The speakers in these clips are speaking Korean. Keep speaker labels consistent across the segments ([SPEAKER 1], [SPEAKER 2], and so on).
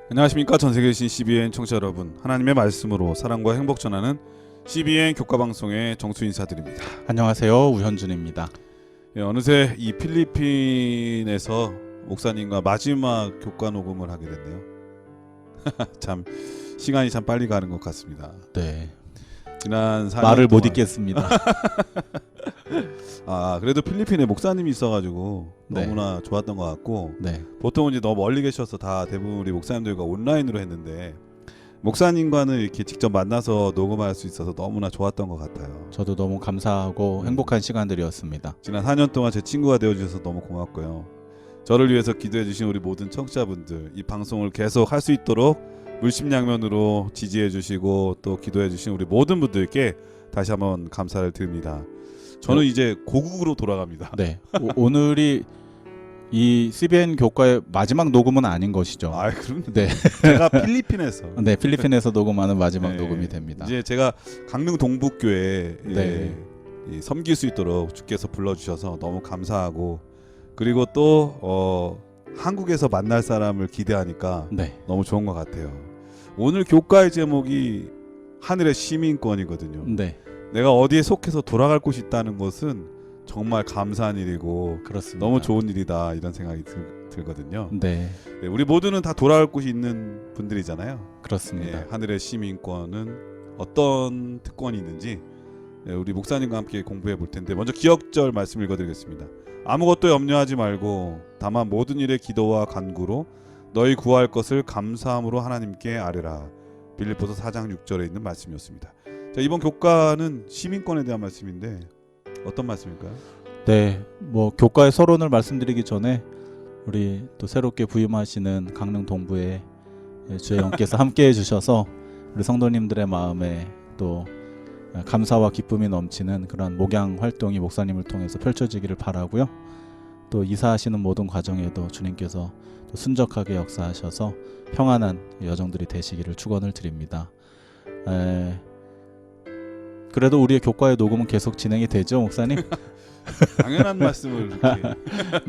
[SPEAKER 1] 안녕하십니까. 전세계 계신 CBN 청취자 여러분, 하나님의 말씀으로 사랑과 행복 전하는 CBN 교과방송의 정수 인사드립니다.
[SPEAKER 2] 안녕하세요. 우현준입니다.
[SPEAKER 1] 어느새 이 필리핀에서 목사님과 마지막 교과 녹음을 하게 됐네요. 참 시간이 참 빨리 가는 것 같습니다.
[SPEAKER 2] 네.
[SPEAKER 1] 지난 4년
[SPEAKER 2] 말을 못
[SPEAKER 1] 동안
[SPEAKER 2] 잇겠습니다.
[SPEAKER 1] 그래도 필리핀에 목사님이 있어가지고
[SPEAKER 2] 네.
[SPEAKER 1] 너무나 좋았던 것 같고,
[SPEAKER 2] 네.
[SPEAKER 1] 보통은 이제 너무 멀리 계셔서 다 대부분 우리 목사님들과 온라인으로 했는데 목사님과는 이렇게 직접 만나서 녹음할 수 있어서 너무나 좋았던 것 같아요.
[SPEAKER 2] 저도 너무 감사하고 행복한 시간들이었습니다.
[SPEAKER 1] 지난 4년 동안 제 친구가 되어주셔서 너무 고맙고요. 저를 위해서 기도해주신 우리 모든 청취자분들, 이 방송을 계속 할 수 있도록 물심양면으로 지지해주시고 또 기도해주신 우리 모든 분들께 다시 한번 감사를 드립니다. 저는 이제 고국으로 돌아갑니다.
[SPEAKER 2] 네. 오늘이 이 CBN 교과의 마지막 녹음은 아닌 것이죠.
[SPEAKER 1] 그럼
[SPEAKER 2] 네.
[SPEAKER 1] 제가 필리핀에서
[SPEAKER 2] 네, 필리핀에서 녹음하는 마지막
[SPEAKER 1] 네,
[SPEAKER 2] 녹음이 됩니다.
[SPEAKER 1] 이제 제가 강릉 동북교회에
[SPEAKER 2] 네.
[SPEAKER 1] 섬길 수 있도록 주께서 불러주셔서 너무 감사하고, 그리고 또 한국에서 만날 사람을 기대하니까
[SPEAKER 2] 네.
[SPEAKER 1] 너무 좋은 것 같아요. 오늘 교과의 제목이 하늘의 시민권이거든요.
[SPEAKER 2] 네.
[SPEAKER 1] 내가 어디에 속해서 돌아갈 곳이 있다는 것은 정말 감사한 일이고
[SPEAKER 2] 그렇습니다.
[SPEAKER 1] 너무 좋은 일이다, 이런 생각이 들거든요.
[SPEAKER 2] 네.
[SPEAKER 1] 네, 우리 모두는 다 돌아갈 곳이 있는 분들이잖아요.
[SPEAKER 2] 그렇습니다.
[SPEAKER 1] 네, 하늘의 시민권은 어떤 특권이 있는지 우리 목사님과 함께 공부해 볼 텐데, 먼저 기억절 말씀 읽어드리겠습니다. 아무것도 염려하지 말고 다만 모든 일에 기도와 간구로 너희 구할 것을 감사함으로 하나님께 아뢰라. 빌립보서 4장 6절에 있는 말씀이었습니다. 자, 이번 교과는 시민권에 대한 말씀인데 어떤 말씀일까요?
[SPEAKER 2] 네, 뭐 교과의 서론을 말씀드리기 전에 우리 또 새롭게 부임하시는 강릉 동부의 주의 영께서 함께해 주셔서 우리 성도님들의 마음에 또 감사와 기쁨이 넘치는 그런 목양 활동이 목사님을 통해서 펼쳐지기를 바라고요. 또 이사하시는 모든 과정에도 주님께서 또 순적하게 역사하셔서 평안한 여정들이 되시기를 축원을 드립니다. 그래도 우리의 교과의 녹음은 계속 진행이 되죠, 목사님?
[SPEAKER 1] 당연한 말씀을 이렇게.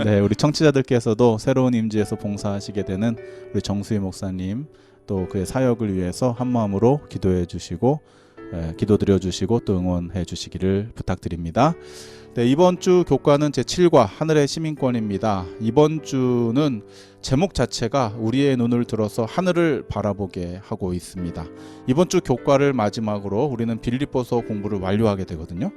[SPEAKER 2] 네, 우리 청취자들께서도 새로운 임지에서 봉사하시게 되는 우리 정수희 목사님, 또 그의 사역을 위해서 한 마음으로 기도해 주시고 기도드려 주시고 또 응원해 주시기를 부탁드립니다. 네, 이번 주 교과는 제7과 하늘의 시민권입니다. 이번 주는 제목 자체가 우리의 눈을 들어서 하늘을 바라보게 하고 있습니다. 이번 주 교과를 마지막으로 우리는 빌립보서 공부를 완료하게 되거든요.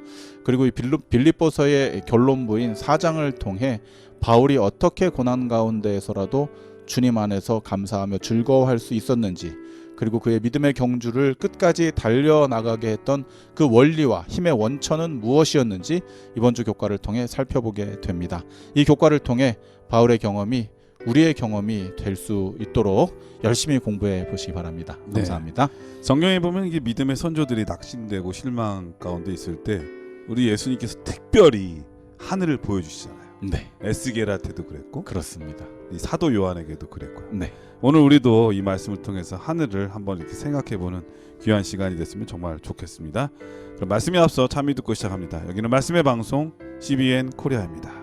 [SPEAKER 2] 그리고 이 빌립보서의 결론부인 4장을 통해 바울이 어떻게 고난 가운데에서라도 주님 안에서 감사하며 즐거워할 수 있었는지, 그리고 그의 믿음의 경주를 끝까지 달려나가게 했던 그 원리와 힘의 원천은 무엇이었는지 이번 주 교과를 통해 살펴보게 됩니다. 이 교과를 통해 바울의 경험이 우리의 경험이 될 수 있도록 열심히 공부해 보시기 바랍니다. 감사합니다.
[SPEAKER 1] 네. 성경에 보면 이게 믿음의 선조들이 낙심되고 실망 가운데 있을 때 우리 예수님께서 특별히 하늘을 보여주시잖아요.
[SPEAKER 2] 네,
[SPEAKER 1] 에스겔한테도 그랬고,
[SPEAKER 2] 그렇습니다.
[SPEAKER 1] 이 사도 요한에게도 그랬고요.
[SPEAKER 2] 네,
[SPEAKER 1] 오늘 우리도 이 말씀을 통해서 하늘을 한번 이렇게 생각해보는 귀한 시간이 됐으면 정말 좋겠습니다. 그럼 말씀에 앞서 참여 듣고 시작합니다. 여기는 말씀의 방송 CBN 코리아입니다.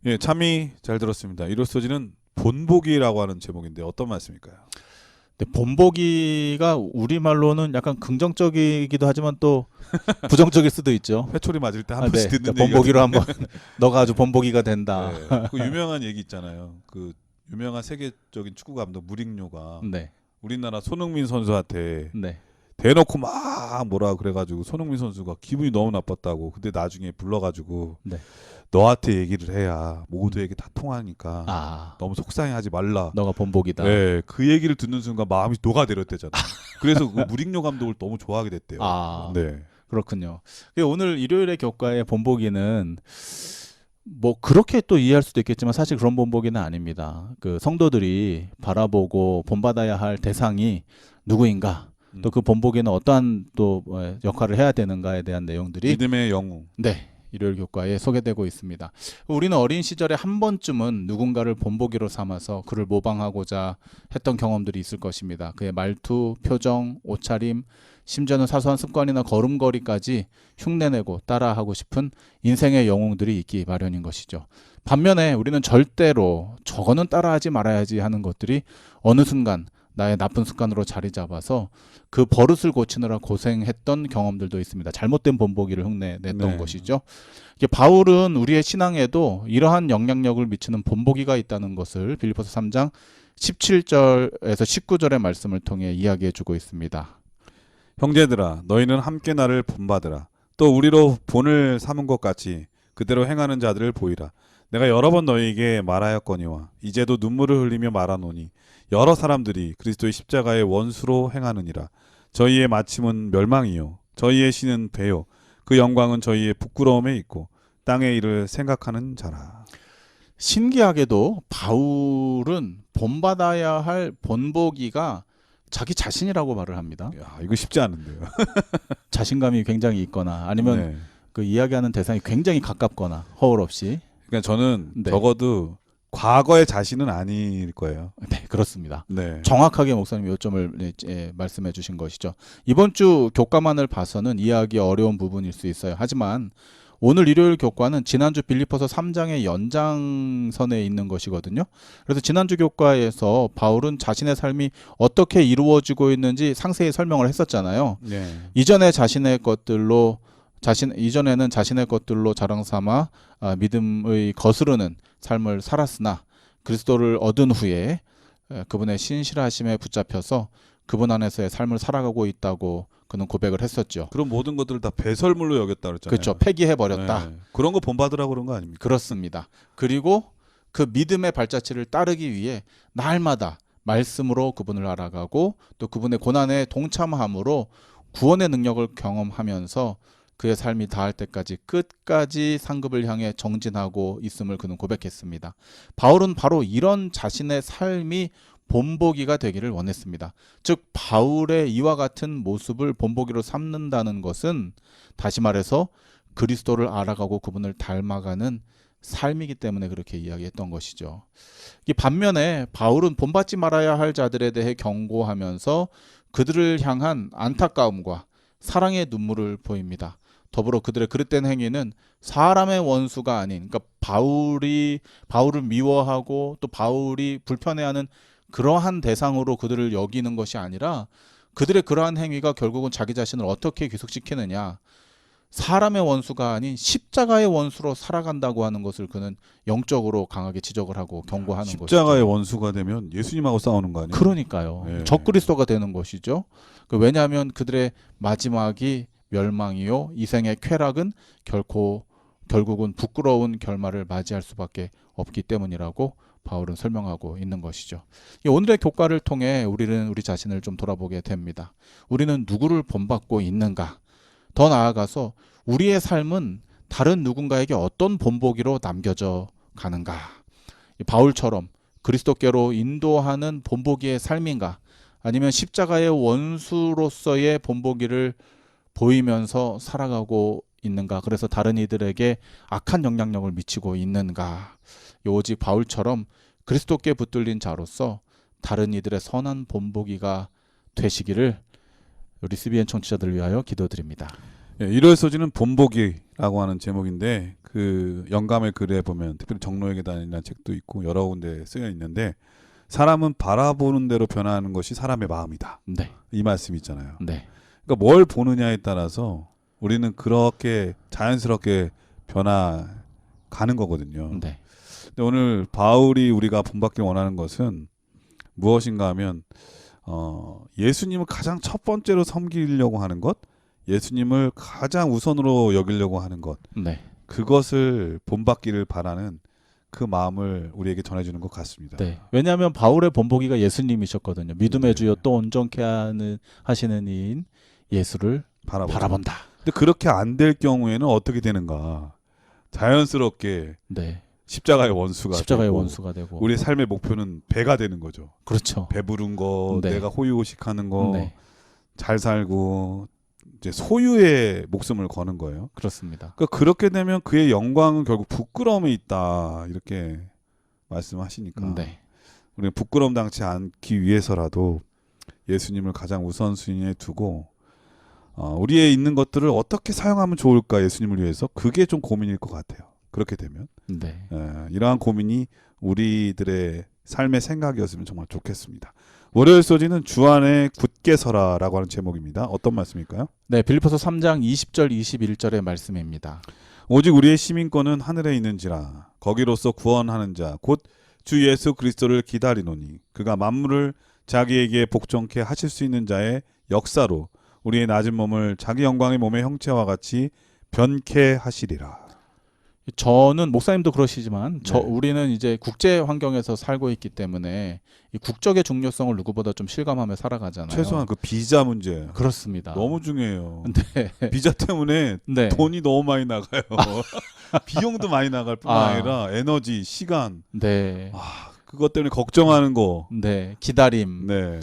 [SPEAKER 1] 예, 참이 잘 들었습니다. 이로써지는 본보기라고 하는 제목인데 어떤 말씀일까요?
[SPEAKER 2] 네, 본보기가 우리말로는 약간 긍정적이기도 하지만 또 부정적일 수도 있죠.
[SPEAKER 1] 회초리 맞을 때 한 번씩
[SPEAKER 2] 네,
[SPEAKER 1] 듣는
[SPEAKER 2] 그러니까
[SPEAKER 1] 얘기가
[SPEAKER 2] 본보기로 한번 너가 아주 본보기가 된다.
[SPEAKER 1] 네, 그 유명한 얘기 있잖아요. 그 유명한 세계적인 축구 감독 무링뇨가
[SPEAKER 2] 네,
[SPEAKER 1] 우리나라 손흥민 선수한테
[SPEAKER 2] 네,
[SPEAKER 1] 대놓고 막 뭐라 그래가지고 손흥민 선수가 기분이 너무 나빴다고. 근데 나중에 불러가지고
[SPEAKER 2] 네.
[SPEAKER 1] 너한테 얘기를 해야 모두에게 다 통하니까
[SPEAKER 2] 아,
[SPEAKER 1] 너무 속상해하지 말라.
[SPEAKER 2] 너가 본보기다.
[SPEAKER 1] 네, 그 얘기를 듣는 순간 마음이 녹아내렸대잖아. 그래서 그 무릭요 감독을 너무 좋아하게 됐대요.
[SPEAKER 2] 아.
[SPEAKER 1] 네.
[SPEAKER 2] 그렇군요. 오늘 일요일의 교과의 본보기는 뭐 그렇게 또 이해할 수도 있겠지만 사실 그런 본보기는 아닙니다. 그 성도들이 바라보고 본받아야 할 대상이 누구인가, 또 그 본보기는 어떠한 또 역할을 해야 되는가에 대한 내용들이
[SPEAKER 1] 믿음의 영웅.
[SPEAKER 2] 네, 일요일 교과에 소개되고 있습니다. 우리는 어린 시절에 한 번쯤은 누군가를 본보기로 삼아서 그를 모방하고자 했던 경험들이 있을 것입니다. 그의 말투, 표정, 옷차림, 심지어는 사소한 습관이나 걸음걸이까지 흉내내고 따라하고 싶은 인생의 영웅들이 있기 마련인 것이죠. 반면에 우리는 절대로 저거는 따라하지 말아야지 하는 것들이 어느 순간 나의 나쁜 습관으로 자리 잡아서 그 버릇을 고치느라 고생했던 경험들도 있습니다. 잘못된 본보기를 흉내냈던
[SPEAKER 1] 네.
[SPEAKER 2] 것이죠. 이게 바울은 우리의 신앙에도 이러한 영향력을 미치는 본보기가 있다는 것을 빌립보서 3장 17절에서 19절의 말씀을 통해 이야기해주고 있습니다.
[SPEAKER 1] 형제들아 너희는 함께 나를 본받으라. 또 우리로 본을 삼은 것 같이 그대로 행하는 자들을 보이라. 내가 여러 번 너희에게 말하였거니와 이제도 눈물을 흘리며 말하노니 여러 사람들이 그리스도의 십자가의 원수로 행하느니라. 저희의 마침은 멸망이요 저희의 신은 배요 그 영광은 저희의 부끄러움에 있고 땅의 일을 생각하는 자라.
[SPEAKER 2] 신기하게도 바울은 본받아야 할 본보기가 자기 자신이라고 말을 합니다.
[SPEAKER 1] 야, 이거 쉽지 않은데요.
[SPEAKER 2] 자신감이 굉장히 있거나 아니면
[SPEAKER 1] 네.
[SPEAKER 2] 그 이야기하는 대상이 굉장히 가깝거나 허울 없이.
[SPEAKER 1] 그러니까 저는
[SPEAKER 2] 네.
[SPEAKER 1] 적어도 과거의 자신은 아닐 거예요.
[SPEAKER 2] 네, 그렇습니다.
[SPEAKER 1] 네.
[SPEAKER 2] 정확하게 목사님 요점을 말씀해 주신 것이죠. 이번 주 교과만을 봐서는 이해하기 어려운 부분일 수 있어요. 하지만 오늘 일요일 교과는 지난주 빌립보서 3장의 연장선에 있는 것이거든요. 그래서 지난주 교과에서 바울은 자신의 삶이 어떻게 이루어지고 있는지 상세히 설명을 했었잖아요.
[SPEAKER 1] 네.
[SPEAKER 2] 이전에는 자신의 것들로 자랑 삼아 믿음의 거스르는 삶을 살았으나 그리스도를 얻은 후에 그분의 신실하심에 붙잡혀서 그분 안에서의 삶을 살아가고 있다고 그는 고백을 했었죠.
[SPEAKER 1] 그런 모든 것들을 다 배설물로 여겼다 그랬잖아요.
[SPEAKER 2] 그렇죠. 폐기해 버렸다.
[SPEAKER 1] 네. 그런 거 본받으라고 그런 거 아닙니까?
[SPEAKER 2] 그렇습니다. 그리고 그 믿음의 발자취를 따르기 위해 날마다 말씀으로 그분을 알아가고 또 그분의 고난에 동참함으로 구원의 능력을 경험하면서 그의 삶이 다할 때까지 끝까지 상급을 향해 정진하고 있음을 그는 고백했습니다. 바울은 바로 이런 자신의 삶이 본보기가 되기를 원했습니다. 즉 바울의 이와 같은 모습을 본보기로 삼는다는 것은 다시 말해서 그리스도를 알아가고 그분을 닮아가는 삶이기 때문에 그렇게 이야기했던 것이죠. 이 반면에 바울은 본받지 말아야 할 자들에 대해 경고하면서 그들을 향한 안타까움과 사랑의 눈물을 보입니다. 더불어 그들의 그릇된 행위는 사람의 원수가 아닌, 그러니까 바울을 미워하고 또 바울이 불편해하는 그러한 대상으로 그들을 여기는 것이 아니라 그들의 그러한 행위가 결국은 자기 자신을 어떻게 귀속시키느냐, 사람의 원수가 아닌 십자가의 원수로 살아간다고 하는 것을 그는 영적으로 강하게 지적을 하고 경고하는 것이죠.
[SPEAKER 1] 십자가의 원수가 되면 예수님하고 싸우는 거 아니에요?
[SPEAKER 2] 그러니까요.
[SPEAKER 1] 네.
[SPEAKER 2] 적그리스도가 되는 것이죠. 왜냐하면 그들의 마지막이 멸망이요 이 생의 쾌락은 결국은 부끄러운 결말을 맞이할 수밖에 없기 때문이라고 바울은 설명하고 있는 것이죠. 오늘의 교과를 통해 우리는 우리 자신을 좀 돌아보게 됩니다. 우리는 누구를 본받고 있는가? 더 나아가서 우리의 삶은 다른 누군가에게 어떤 본보기로 남겨져 가는가? 바울처럼 그리스도께로 인도하는 본보기의 삶인가? 아니면 십자가의 원수로서의 본보기를 보이면서 살아가고 있는가? 그래서 다른 이들에게 악한 영향력을 미치고 있는가? 오직 바울처럼 그리스도께 붙들린 자로서 다른 이들의 선한 본보기가 되시기를 우리 CBN 청취자들을 위하여 기도드립니다.
[SPEAKER 1] 예, 일요일 소지는 본보기라고 하는 제목인데 그 영감의 글에 보면 특별히 정로의 계단이라는 책도 있고 여러 군데 쓰여 있는데 사람은 바라보는 대로 변화하는 것이 사람의 마음이다.
[SPEAKER 2] 네.
[SPEAKER 1] 이 말씀이 있잖아요.
[SPEAKER 2] 네.
[SPEAKER 1] 그러니까 뭘 보느냐에 따라서 우리는 그렇게 자연스럽게 변화가는 거거든요.
[SPEAKER 2] 네.
[SPEAKER 1] 근데 오늘 바울이 우리가 본받길 원하는 것은 무엇인가 하면 예수님을 가장 첫 번째로 섬기려고 하는 것, 예수님을 가장 우선으로 여기려고 하는 것,
[SPEAKER 2] 네.
[SPEAKER 1] 그것을 본받기를 바라는 그 마음을 우리에게 전해주는 것 같습니다.
[SPEAKER 2] 네. 왜냐하면 바울의 본보기가 예수님이셨거든요. 믿음의
[SPEAKER 1] 네.
[SPEAKER 2] 주여 또 온전케 하시는 이인 예수를 바라본다.
[SPEAKER 1] 근데 그렇게 안 될 경우에는 어떻게 되는가? 자연스럽게
[SPEAKER 2] 네.
[SPEAKER 1] 십자가의 원수가
[SPEAKER 2] 십자가의
[SPEAKER 1] 되고
[SPEAKER 2] 원수가 되고.
[SPEAKER 1] 우리의 삶의 목표는 배가 되는 거죠.
[SPEAKER 2] 그렇죠.
[SPEAKER 1] 배부른 거,
[SPEAKER 2] 네.
[SPEAKER 1] 내가 호의호식하는 거,
[SPEAKER 2] 네.
[SPEAKER 1] 잘 살고 이제 소유의 목숨을 거는 거예요.
[SPEAKER 2] 그렇습니다.
[SPEAKER 1] 그러니까 그렇게 되면 그의 영광은 결국 부끄러움에 있다 이렇게 말씀하시니까
[SPEAKER 2] 네.
[SPEAKER 1] 우리는 부끄러움 당치 않기 위해서라도 예수님을 가장 우선순위에 두고 우리의 있는 것들을 어떻게 사용하면 좋을까 예수님을 위해서 그게 좀 고민일 것 같아요. 그렇게 되면
[SPEAKER 2] 네.
[SPEAKER 1] 이러한 고민이 우리들의 삶의 생각이었으면 정말 좋겠습니다. 월요일 소지는 주 안에 굳게 서라라고 하는 제목입니다. 어떤 말씀일까요?
[SPEAKER 2] 네, 빌립보서 3장 20절 21절의 말씀입니다.
[SPEAKER 1] 오직 우리의 시민권은 하늘에 있는지라 거기로서 구원하는 자 곧 주 예수 그리스도를 기다리노니 그가 만물을 자기에게 복종케 하실 수 있는 자의 역사로 우리의 낮은 몸을 자기 영광의 몸의 형체와 같이 변케 하시리라.
[SPEAKER 2] 저는 목사님도 그러시지만
[SPEAKER 1] 네.
[SPEAKER 2] 우리는 이제 국제 환경에서 살고 있기 때문에 이 국적의 중요성을 누구보다 좀 실감하며 살아가잖아요.
[SPEAKER 1] 최소한 그 비자 문제
[SPEAKER 2] 그렇습니다.
[SPEAKER 1] 너무 중요해요.
[SPEAKER 2] 네.
[SPEAKER 1] 비자 때문에
[SPEAKER 2] 네.
[SPEAKER 1] 돈이 너무 많이 나가요. 비용도 많이 나갈 뿐만 아니라 에너지, 시간
[SPEAKER 2] 네.
[SPEAKER 1] 그것 때문에 걱정하는 거.
[SPEAKER 2] 네. 기다림.
[SPEAKER 1] 네.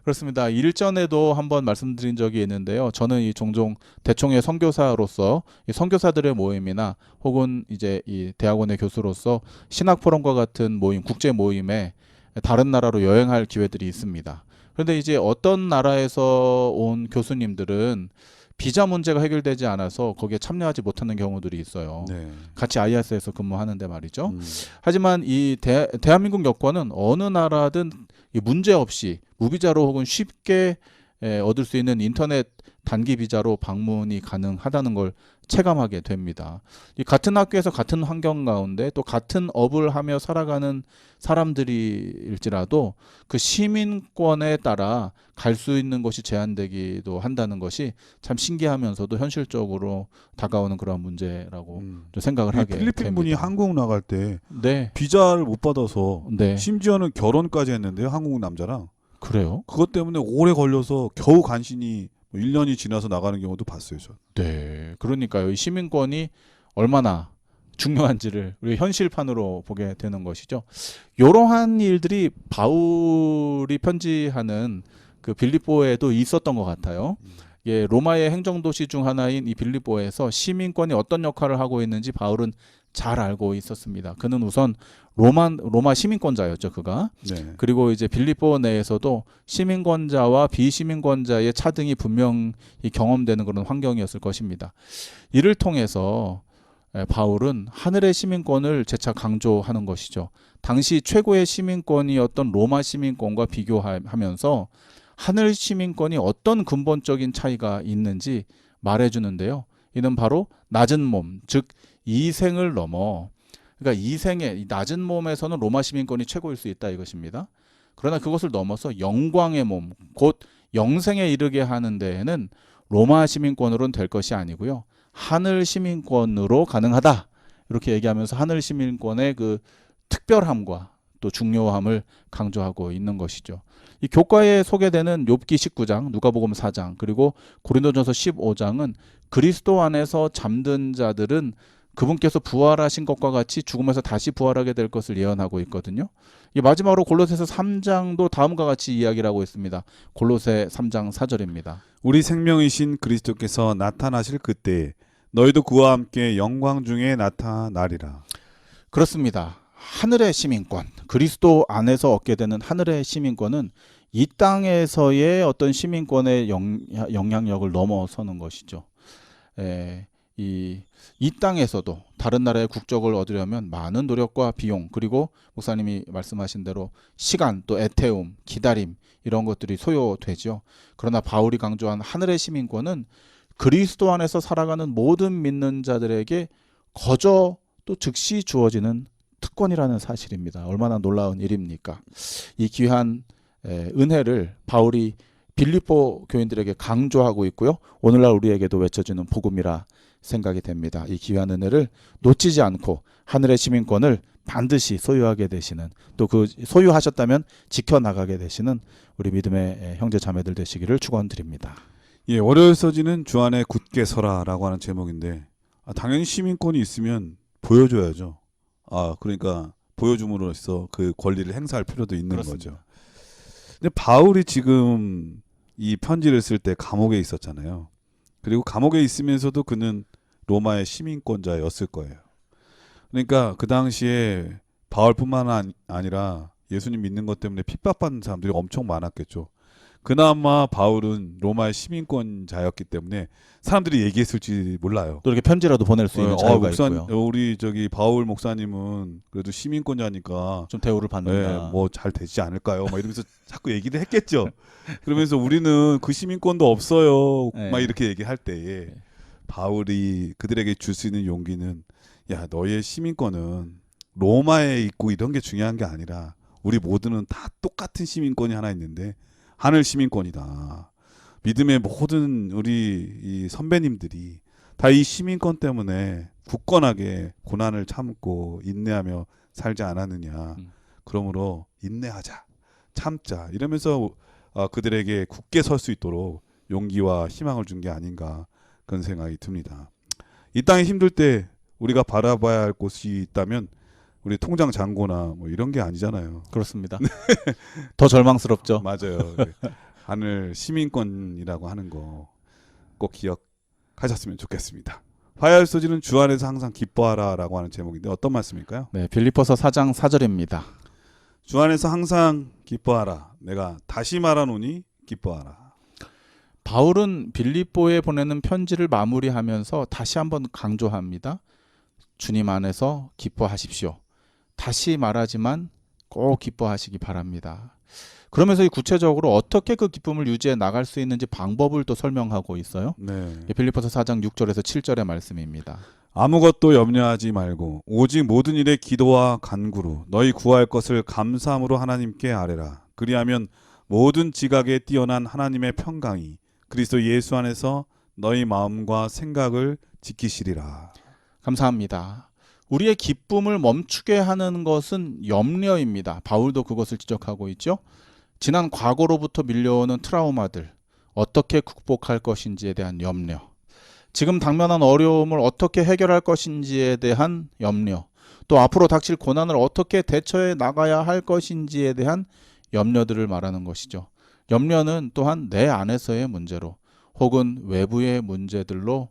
[SPEAKER 2] 그렇습니다. 일전에도 한번 말씀드린 적이 있는데요. 저는 이 종종 대총회 선교사로서 이 선교사들의 모임이나 혹은 이제 이 대학원의 교수로서 신학 포럼과 같은 모임, 국제 모임에 다른 나라로 여행할 기회들이 있습니다. 그런데 이제 어떤 나라에서 온 교수님들은 비자 문제가 해결되지 않아서 거기에 참여하지 못하는 경우들이 있어요.
[SPEAKER 1] 네.
[SPEAKER 2] 같이 IS에서 근무하는데 말이죠. 하지만 이 대한민국 여권은 어느 나라든 이 문제 없이 무비자로 혹은 쉽게 얻을 수 있는 인터넷 단기 비자로 방문이 가능하다는 걸 체감하게 됩니다. 이 같은 학교에서 같은 환경 가운데 또 같은 업을 하며 살아가는 사람들일지라도 그 시민권에 따라 갈 수 있는 것이 제한되기도 한다는 것이 참 신기하면서도 현실적으로 다가오는 그런 문제라고 좀 생각을 하게
[SPEAKER 1] 필리핀 분이
[SPEAKER 2] 됩니다.
[SPEAKER 1] 한국 나갈 때
[SPEAKER 2] 네,
[SPEAKER 1] 비자를 못 받아서
[SPEAKER 2] 네,
[SPEAKER 1] 심지어는 결혼까지 했는데요. 한국 남자랑.
[SPEAKER 2] 그래요?
[SPEAKER 1] 그것 때문에 오래 걸려서 겨우 간신히 1년이 지나서 나가는 경우도 봤어요. 저.
[SPEAKER 2] 네, 그러니까요. 이 시민권이 얼마나 중요한지를 우리 현실판으로 보게 되는 것이죠. 이러한 일들이 바울이 편지하는 그 빌립보에도 있었던 것 같아요. 예, 로마의 행정도시 중 하나인 이 빌립보에서 시민권이 어떤 역할을 하고 있는지 바울은 잘 알고 있었습니다. 그는 우선 로마 시민권자였죠, 그가.
[SPEAKER 1] 네.
[SPEAKER 2] 그리고 이제 빌립보 내에서도 시민권자와 비시민권자의 차등이 분명히 경험되는 그런 환경이었을 것입니다. 이를 통해서 바울은 하늘의 시민권을 재차 강조하는 것이죠. 당시 최고의 시민권이었던 로마 시민권과 비교하면서 하늘 시민권이 어떤 근본적인 차이가 있는지 말해주는데요. 이는 바로 낮은 몸, 즉 이생을 넘어, 그러니까 이생의 낮은 몸에서는 로마 시민권이 최고일 수 있다 이것입니다. 그러나 그것을 넘어서 영광의 몸, 곧 영생에 이르게 하는 데에는 로마 시민권으로는 될 것이 아니고요. 하늘 시민권으로 가능하다. 이렇게 얘기하면서 하늘 시민권의 그 특별함과 또 중요함을 강조하고 있는 것이죠. 이 교과에 소개되는 욥기 19장, 누가복음 4장, 그리고 고린도전서 15장은 그리스도 안에서 잠든 자들은 그분께서 부활하신 것과 같이 죽음에서 다시 부활하게 될 것을 예언하고 있거든요. 이 마지막으로 골로새서 3장도 다음과 같이 이야기를 하고 있습니다. 골로새 3장 4절입니다.
[SPEAKER 1] 우리 생명이신 그리스도께서 나타나실 그때에 너희도 그와 함께 영광 중에 나타나리라.
[SPEAKER 2] 그렇습니다. 하늘의 시민권, 그리스도 안에서 얻게 되는 하늘의 시민권은 이 땅에서의 어떤 시민권의 영향력을 넘어서는 것이죠. 이 땅에서도 다른 나라의 국적을 얻으려면 많은 노력과 비용, 그리고 목사님이 말씀하신 대로 시간, 또 애태움, 기다림 이런 것들이 소요되죠. 그러나 바울이 강조한 하늘의 시민권은 그리스도 안에서 살아가는 모든 믿는 자들에게 거저 또 즉시 주어지는 특권이라는 사실입니다. 얼마나 놀라운 일입니까? 이 귀한 은혜를 바울이 빌립보 교인들에게 강조하고 있고요. 오늘날 우리에게도 외쳐주는 복음이라 생각이 됩니다. 이 귀한 은혜를 놓치지 않고 하늘의 시민권을 반드시 소유하게 되시는, 또 그 소유하셨다면 지켜나가게 되시는 우리 믿음의 형제 자매들 되시기를 축원드립니다.
[SPEAKER 1] 예, 월요일 서지는 주 안에 굳게 서라라고 하는 제목인데 당연히 시민권이 있으면 보여줘야죠. 그러니까 보여줌으로써 그 권리를 행사할 필요도 있는
[SPEAKER 2] 그렇습니다.
[SPEAKER 1] 거죠. 근데 바울이 지금 이 편지를 쓸 때 감옥에 있었잖아요. 그리고 감옥에 있으면서도 그는 로마의 시민권자였을 거예요. 그러니까 그 당시에 바울뿐만 아니라 예수님 믿는 것 때문에 핍박받는 사람들이 엄청 많았겠죠. 그나마 바울은 로마의 시민권자였기 때문에 사람들이 얘기했을지 몰라요.
[SPEAKER 2] 또 이렇게 편지라도 보낼 수 있는 자유가 있고요.
[SPEAKER 1] 우리 바울 목사님은 그래도 시민권자니까
[SPEAKER 2] 좀 대우를 받는다.
[SPEAKER 1] 뭐 잘 되지 않을까요? 막 이러면서 자꾸 얘기를 했겠죠. 그러면서 우리는 그 시민권도 없어요.
[SPEAKER 2] 네.
[SPEAKER 1] 막 이렇게 얘기할 때에 바울이 그들에게 줄 수 있는 용기는, 야, 너의 시민권은 로마에 있고 이런 게 중요한 게 아니라 우리 모두는 다 똑같은 시민권이 하나 있는데 하늘 시민권이다. 믿음의 모든 우리 이 선배님들이 다 이 시민권 때문에 굳건하게 고난을 참고 인내하며 살지 않았느냐. 그러므로 인내하자, 참자 이러면서 그들에게 굳게 설 수 있도록 용기와 희망을 준 게 아닌가, 그런 생각이 듭니다. 이 땅에 힘들 때 우리가 바라봐야 할 곳이 있다면 우리 통장 잔고나 뭐 이런 게 아니잖아요.
[SPEAKER 2] 그렇습니다. 더 절망스럽죠.
[SPEAKER 1] 맞아요. 하늘 시민권이라고 하는 거 꼭 기억하셨으면 좋겠습니다. 화요일 소지는 주 안에서 항상 기뻐하라라고 하는 제목인데 어떤 말씀일까요?
[SPEAKER 2] 네, 빌립보서 4장 4절입니다.
[SPEAKER 1] 주 안에서 항상 기뻐하라. 내가 다시 말하노니 기뻐하라.
[SPEAKER 2] 바울은 빌립보에 보내는 편지를 마무리하면서 다시 한번 강조합니다. 주님 안에서 기뻐하십시오. 다시 말하지만 꼭 기뻐하시기 바랍니다. 그러면서 구체적으로 어떻게 그 기쁨을 유지해 나갈 수 있는지 방법을 또 설명하고 있어요.
[SPEAKER 1] 네.
[SPEAKER 2] 빌립보서 4장 6절에서 7절의 말씀입니다.
[SPEAKER 1] 아무것도 염려하지 말고 오직 모든 일에 기도와 간구로 너희 구할 것을 감사함으로 하나님께 아뢰라. 그리하면 모든 지각에 뛰어난 하나님의 평강이 그리스도 예수 안에서 너희 마음과 생각을 지키시리라.
[SPEAKER 2] 감사합니다. 우리의 기쁨을 멈추게 하는 것은 염려입니다. 바울도 그것을 지적하고 있죠. 지난 과거로부터 밀려오는 트라우마들, 어떻게 극복할 것인지에 대한 염려, 지금 당면한 어려움을 어떻게 해결할 것인지에 대한 염려, 또 앞으로 닥칠 고난을 어떻게 대처해 나가야 할 것인지에 대한 염려들을 말하는 것이죠. 염려는 또한 내 안에서의 문제로 혹은 외부의 문제들로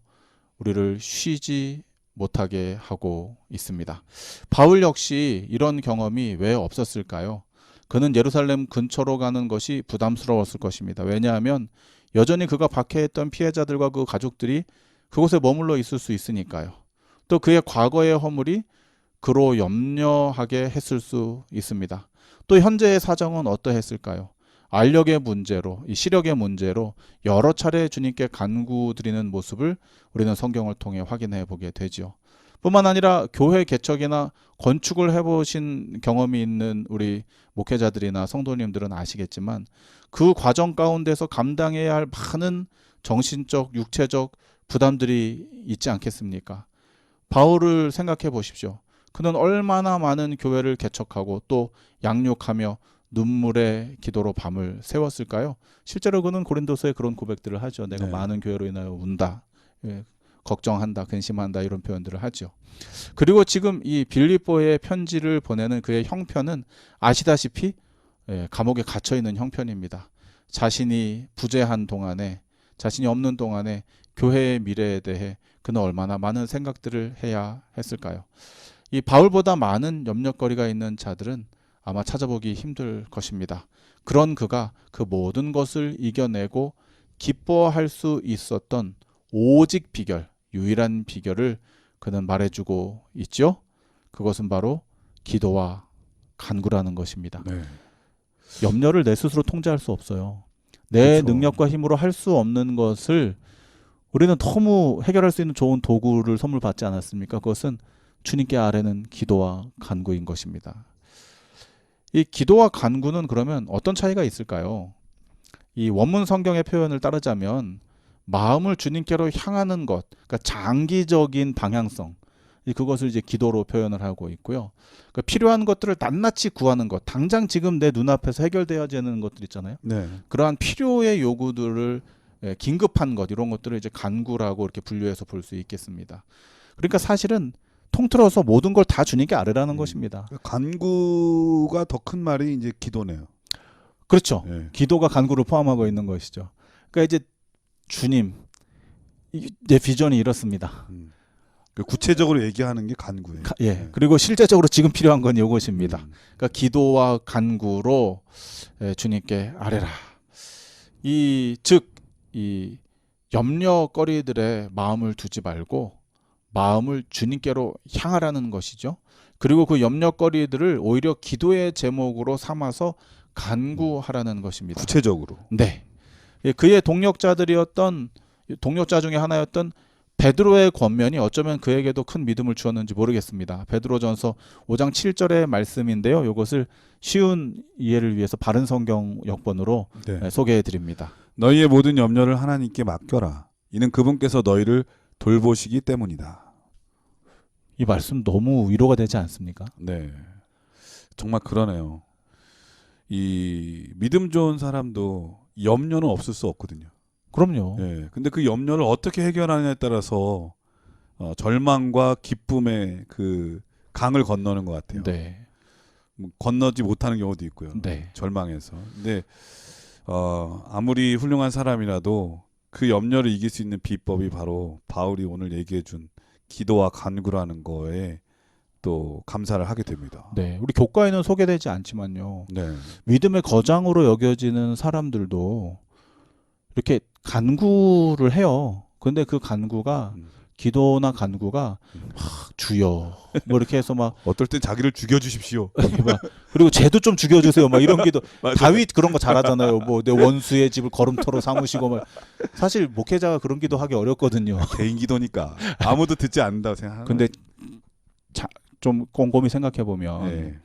[SPEAKER 2] 우리를 쉬지 못하게 하고 있습니다. 바울 역시 이런 경험이 왜 없었을까요? 그는 예루살렘 근처로 가는 것이 부담스러웠을 것입니다. 왜냐하면 여전히 그가 박해했던 피해자들과 그 가족들이 그곳에 머물러 있을 수 있으니까요. 또 그의 과거의 허물이 그로 염려하게 했을 수 있습니다. 또 현재의 사정은 어떠했을까요? 알력의 문제로, 이 시력의 문제로 여러 차례 주님께 간구드리는 모습을 우리는 성경을 통해 확인해 보게 되죠. 뿐만 아니라 교회 개척이나 건축을 해보신 경험이 있는 우리 목회자들이나 성도님들은 아시겠지만 그 과정 가운데서 감당해야 할 많은 정신적, 육체적 부담들이 있지 않겠습니까? 바울을 생각해 보십시오. 그는 얼마나 많은 교회를 개척하고 또 양육하며 눈물의 기도로 밤을 세웠을까요? 실제로 그는 고린도서에 그런 고백들을 하죠. 내가
[SPEAKER 1] 네.
[SPEAKER 2] 많은 교회로 인하여 운다. 걱정한다, 근심한다 이런 표현들을 하죠. 그리고 지금 이 빌립보에 편지를 보내는 그의 형편은 아시다시피 감옥에 갇혀 있는 형편입니다. 자신이 부재한 동안에, 자신이 없는 동안에 교회의 미래에 대해 그는 얼마나 많은 생각들을 해야 했을까요? 이 바울보다 많은 염려거리가 있는 자들은 아마 찾아보기 힘들 것입니다. 그런 그가 그 모든 것을 이겨내고 기뻐할 수 있었던 오직 비결, 유일한 비결을 그는 말해주고 있죠. 그것은 바로 기도와 간구라는 것입니다.
[SPEAKER 1] 네.
[SPEAKER 2] 염려를 내 스스로 통제할 수 없어요. 내
[SPEAKER 1] 그렇죠.
[SPEAKER 2] 능력과 힘으로 할 수 없는 것을 우리는 너무 해결할 수 있는 좋은 도구를 선물 받지 않았습니까? 그것은 주님께 아뢰는 기도와 간구인 것입니다. 이 기도와 간구는 그러면 어떤 차이가 있을까요? 이 원문 성경의 표현을 따르자면 마음을 주님께로 향하는 것, 그러니까 장기적인 방향성, 그것을 이제 기도로 표현을 하고 있고요. 그러니까 필요한 것들을 낱낱이 구하는 것, 당장 지금 내 눈앞에서 해결돼야 되는 것들 있잖아요.
[SPEAKER 1] 네.
[SPEAKER 2] 그러한 필요의 요구들을 긴급한 것, 이런 것들을 이제 간구라고 이렇게 분류해서 볼 수 있겠습니다. 그러니까 사실은 통틀어서 모든 걸 다 주님께 아뢰라는 것입니다.
[SPEAKER 1] 간구가 더 큰 말이 이제 기도네요.
[SPEAKER 2] 그렇죠.
[SPEAKER 1] 예.
[SPEAKER 2] 기도가 간구를 포함하고 있는 것이죠. 그러니까 이제 주님, 내 비전이 이렇습니다.
[SPEAKER 1] 그 구체적으로 얘기하는 게 간구예요.
[SPEAKER 2] 예.
[SPEAKER 1] 네.
[SPEAKER 2] 그리고 실제적으로 지금 필요한 건 이것입니다.
[SPEAKER 1] 음.
[SPEAKER 2] 그러니까 기도와 간구로 주님께 아뢰라. 즉 이 염려거리들의 마음을 두지 말고 마음을 주님께로 향하라는 것이죠. 그리고 그 염려거리들을 오히려 기도의 제목으로 삼아서 간구하라는 것입니다.
[SPEAKER 1] 구체적으로.
[SPEAKER 2] 네. 예, 그의 동력자 중에 하나였던 베드로의 권면이 어쩌면 그에게도 큰 믿음을 주었는지 모르겠습니다. 베드로전서 5장 7절의 말씀인데요. 이것을 쉬운 이해를 위해서 바른 성경 역본으로
[SPEAKER 1] 네.
[SPEAKER 2] 소개해 드립니다.
[SPEAKER 1] 너희의 모든 염려를 하나님께 맡겨라. 이는 그분께서 너희를 돌보시기 때문이다.
[SPEAKER 2] 이 말씀 너무 위로가 되지 않습니까?
[SPEAKER 1] 네. 정말 그러네요. 이 믿음 좋은 사람도 염려는 없을 수 없거든요.
[SPEAKER 2] 그럼요.
[SPEAKER 1] 예. 근데 그 염려를 어떻게 해결하느냐에 따라서 절망과 기쁨의 그 강을 건너는 것 같아요.
[SPEAKER 2] 네.
[SPEAKER 1] 뭐 건너지 못하는 경우도 있고요.
[SPEAKER 2] 네.
[SPEAKER 1] 절망해서. 근데 아무리 훌륭한 사람이라도 그 염려를 이길 수 있는 비법이 바로 바울이 오늘 얘기해준 기도와 간구라는 거에 또 감사를 하게 됩니다.
[SPEAKER 2] 네. 우리 교과에는 소개되지 않지만요.
[SPEAKER 1] 네.
[SPEAKER 2] 믿음의 거장으로 여겨지는 사람들도 이렇게 간구를 해요. 근데 그 간구가 기도나 간구가 막 주여 뭐 이렇게 해서 막
[SPEAKER 1] 어떨 땐 자기를 죽여주십시오.
[SPEAKER 2] 그리고 쟤도 좀 죽여주세요. 막 이런 기도.
[SPEAKER 1] 맞아요.
[SPEAKER 2] 다윗 그런 거 잘하잖아요. 뭐 내 원수의 집을 걸음터로 삼으시고 막. 사실 목회자가 그런 기도 하기 어렵거든요.
[SPEAKER 1] 개인 기도니까 아무도 듣지 않는다고 생각하는.
[SPEAKER 2] 근데 좀 곰곰이 생각해 보면
[SPEAKER 1] 네.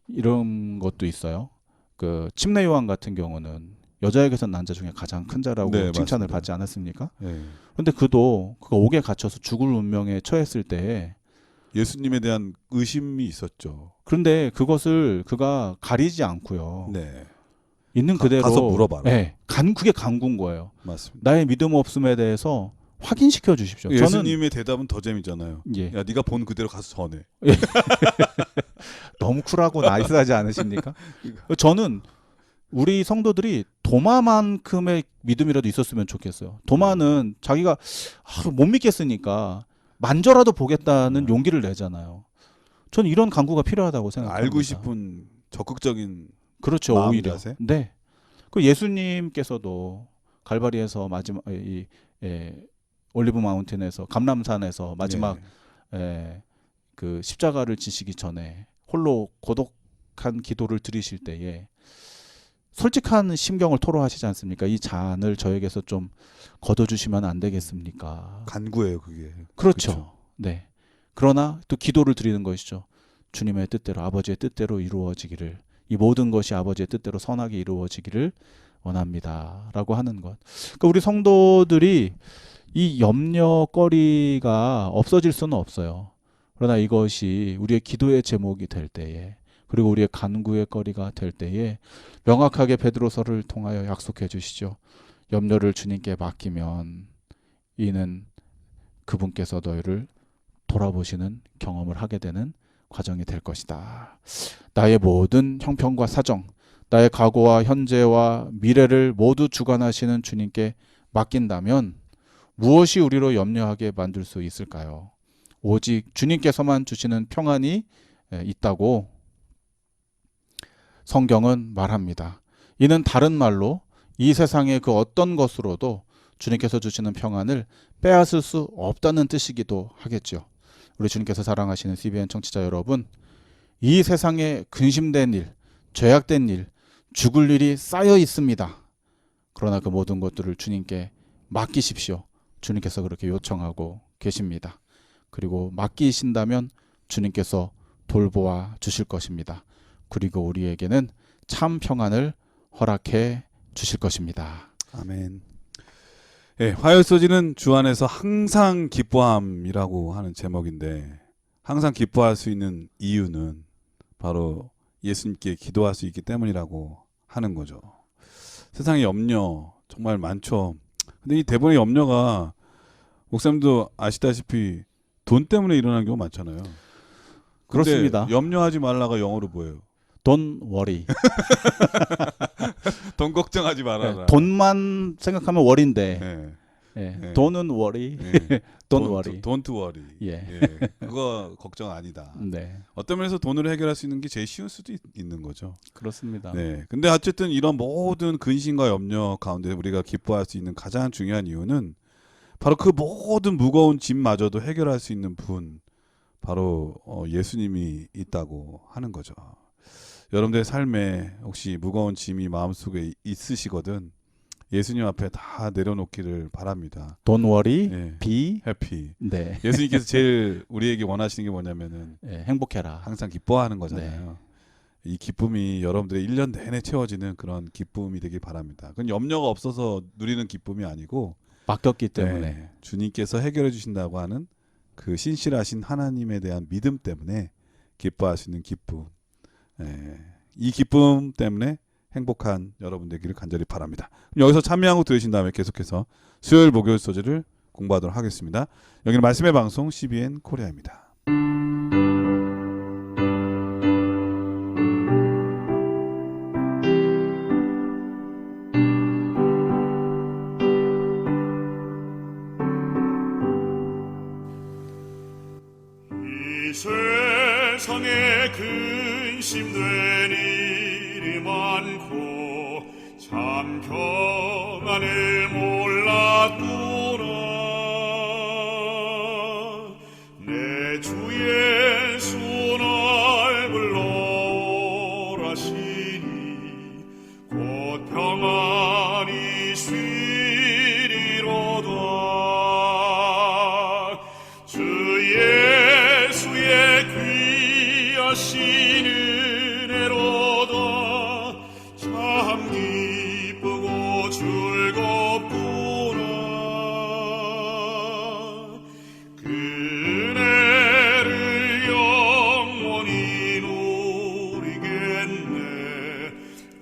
[SPEAKER 2] 이런 것도 있어요. 그 침례 요한 같은 경우는 여자에게서 남자 중에 가장 큰 자라고
[SPEAKER 1] 네,
[SPEAKER 2] 칭찬을
[SPEAKER 1] 맞습니다.
[SPEAKER 2] 받지 않았습니까?
[SPEAKER 1] 네.
[SPEAKER 2] 근데 그가 옥에 갇혀서 죽을 운명에 처했을 때
[SPEAKER 1] 예수님에 대한 의심이 있었죠.
[SPEAKER 2] 그런데 그것을 그가 가리지 않고요.
[SPEAKER 1] 네.
[SPEAKER 2] 있는 그대로
[SPEAKER 1] 가서 물어봐라.
[SPEAKER 2] 네, 그게 간구인 거예요.
[SPEAKER 1] 맞습니다.
[SPEAKER 2] 나의 믿음 없음에 대해서 확인시켜 주십시오.
[SPEAKER 1] 예수님의 대답은 더 재밌잖아요.
[SPEAKER 2] 예,
[SPEAKER 1] 야, 네가 본 그대로 가서 전해.
[SPEAKER 2] 너무 쿨하고 나이스하지 않으십니까? 저는 우리 성도들이 도마만큼의 믿음이라도 있었으면 좋겠어요. 도마는 자기가 못 믿겠으니까 만져라도 보겠다는 용기를 내잖아요. 저는 이런 간구가 필요하다고 생각합니다.
[SPEAKER 1] 알고 싶은 적극적인
[SPEAKER 2] 그렇죠.
[SPEAKER 1] 마음
[SPEAKER 2] 오히려.
[SPEAKER 1] 자세?
[SPEAKER 2] 네. 그 예수님께서도 갈바리에서 마지막 올리브 마운틴에서 감람산에서 마지막
[SPEAKER 1] 네.
[SPEAKER 2] 그 십자가를 지시기 전에 홀로 고독한 기도를 드리실 때에 솔직한 심경을 토로하시지 않습니까? 이 잔을 저에게서 좀 걷어주시면 안 되겠습니까?
[SPEAKER 1] 간구예요, 그게.
[SPEAKER 2] 그렇죠.
[SPEAKER 1] 그렇죠.
[SPEAKER 2] 네. 그러나 또 기도를 드리는 것이죠. 주님의 뜻대로 아버지의 뜻대로 이루어지기를, 이 모든 것이 아버지의 뜻대로 선하게 이루어지기를 원합니다라고 하는 것. 그러니까 우리 성도들이 이 염려거리가 없어질 수는 없어요. 그러나 이것이 우리의 기도의 제목이 될 때에, 그리고 우리의 간구의 거리가 될 때에 명확하게 베드로서를 통하여 약속해 주시죠. 염려를 주님께 맡기면 이는 그분께서 너희를 돌아보시는 경험을 하게 되는 과정이 될 것이다. 나의 모든 형편과 사정, 나의 과거와 현재와 미래를 모두 주관하시는 주님께 맡긴다면 무엇이 우리로 염려하게 만들 수 있을까요? 오직 주님께서만 주시는 평안이 있다고 성경은 말합니다. 이는 다른 말로 이 세상의 그 어떤 것으로도 주님께서 주시는 평안을 빼앗을 수 없다는 뜻이기도 하겠죠. 우리 주님께서 사랑하시는 CBN 청취자 여러분, 이 세상에 근심된 일, 죄악된 일, 죽을 일이 쌓여 있습니다. 그러나 그 모든 것들을 주님께 맡기십시오. 주님께서 그렇게 요청하고 계십니다. 그리고 맡기신다면 주님께서 돌보아 주실 것입니다. 그리고 우리에게는 참 평안을 허락해 주실 것입니다.
[SPEAKER 1] 아멘. 예, 화요일 소지는 주 안에서 항상 기뻐함이라고 하는 제목인데 항상 기뻐할 수 있는 이유는 바로 예수님께 기도할 수 있기 때문이라고 하는 거죠. 세상에 염려 정말 많죠. 근데 이 대부분의 염려가 목사님도 아시다시피 돈 때문에 일어나는 경우 많잖아요. 근데
[SPEAKER 2] 그렇습니다.
[SPEAKER 1] 염려하지 말라가 영어로 뭐예요?
[SPEAKER 2] Don't worry.
[SPEAKER 1] 돈 걱정하지 말아라.
[SPEAKER 2] 돈만 생각하면 worry인데
[SPEAKER 1] 네.
[SPEAKER 2] 돈은 worry.
[SPEAKER 1] 네.
[SPEAKER 2] Don't worry.
[SPEAKER 1] Don't worry.
[SPEAKER 2] 예.
[SPEAKER 1] 그거 걱정 아니다.
[SPEAKER 2] 네,
[SPEAKER 1] 어떤 면에서 돈으로 해결할 수 있는 게 제일 쉬운 수도 있는 거죠.
[SPEAKER 2] 그렇습니다.
[SPEAKER 1] 네. 근데 어쨌든 이런 모든 근심과 염려 가운데 우리가 기뻐할 수 있는 가장 중요한 이유는 바로 그 모든 무거운 짐마저도 해결할 수 있는 분, 바로 예수님이 있다고 하는 거죠. 여러분들의 삶에 혹시 무거운 짐이 마음속에 있으시거든 예수님 앞에 다 내려놓기를 바랍니다.
[SPEAKER 2] Don't worry,
[SPEAKER 1] 네.
[SPEAKER 2] be
[SPEAKER 1] 해피.
[SPEAKER 2] 네,
[SPEAKER 1] 예수님께서 제일 우리에게 원하시는 게 뭐냐면은
[SPEAKER 2] 행복해라.
[SPEAKER 1] 항상 기뻐하는 거잖아요. 이 기쁨이 여러분들의 1년 내내 채워지는 그런 기쁨이 되길 바랍니다. 그건 염려가 없어서 누리는 기쁨이 아니고
[SPEAKER 2] 맡겼기 때문에
[SPEAKER 1] 주님께서 해결해 주신다고 하는 그 신실하신 하나님에 대한 믿음 때문에 기뻐할 수 있는 기쁨. 이 기쁨 때문에 행복한 여러분 되기를 간절히 바랍니다. 여기서 참여하고 들으신 다음에 계속해서 수요일 목요일 소재를 공부하도록 하겠습니다. 여기는 말씀의 방송 CBN 코리아입니다.
[SPEAKER 3] 이 세상에 근심된 일이 많고 참 평안을 몰랐구나. 내 주 예수 날 불러오라시니 곧 평안이 쉬리로다. 주 예수의 귀하신 은혜로다. 참 기쁘고 즐겁구나. 그 은혜를 영원히 누리겠네.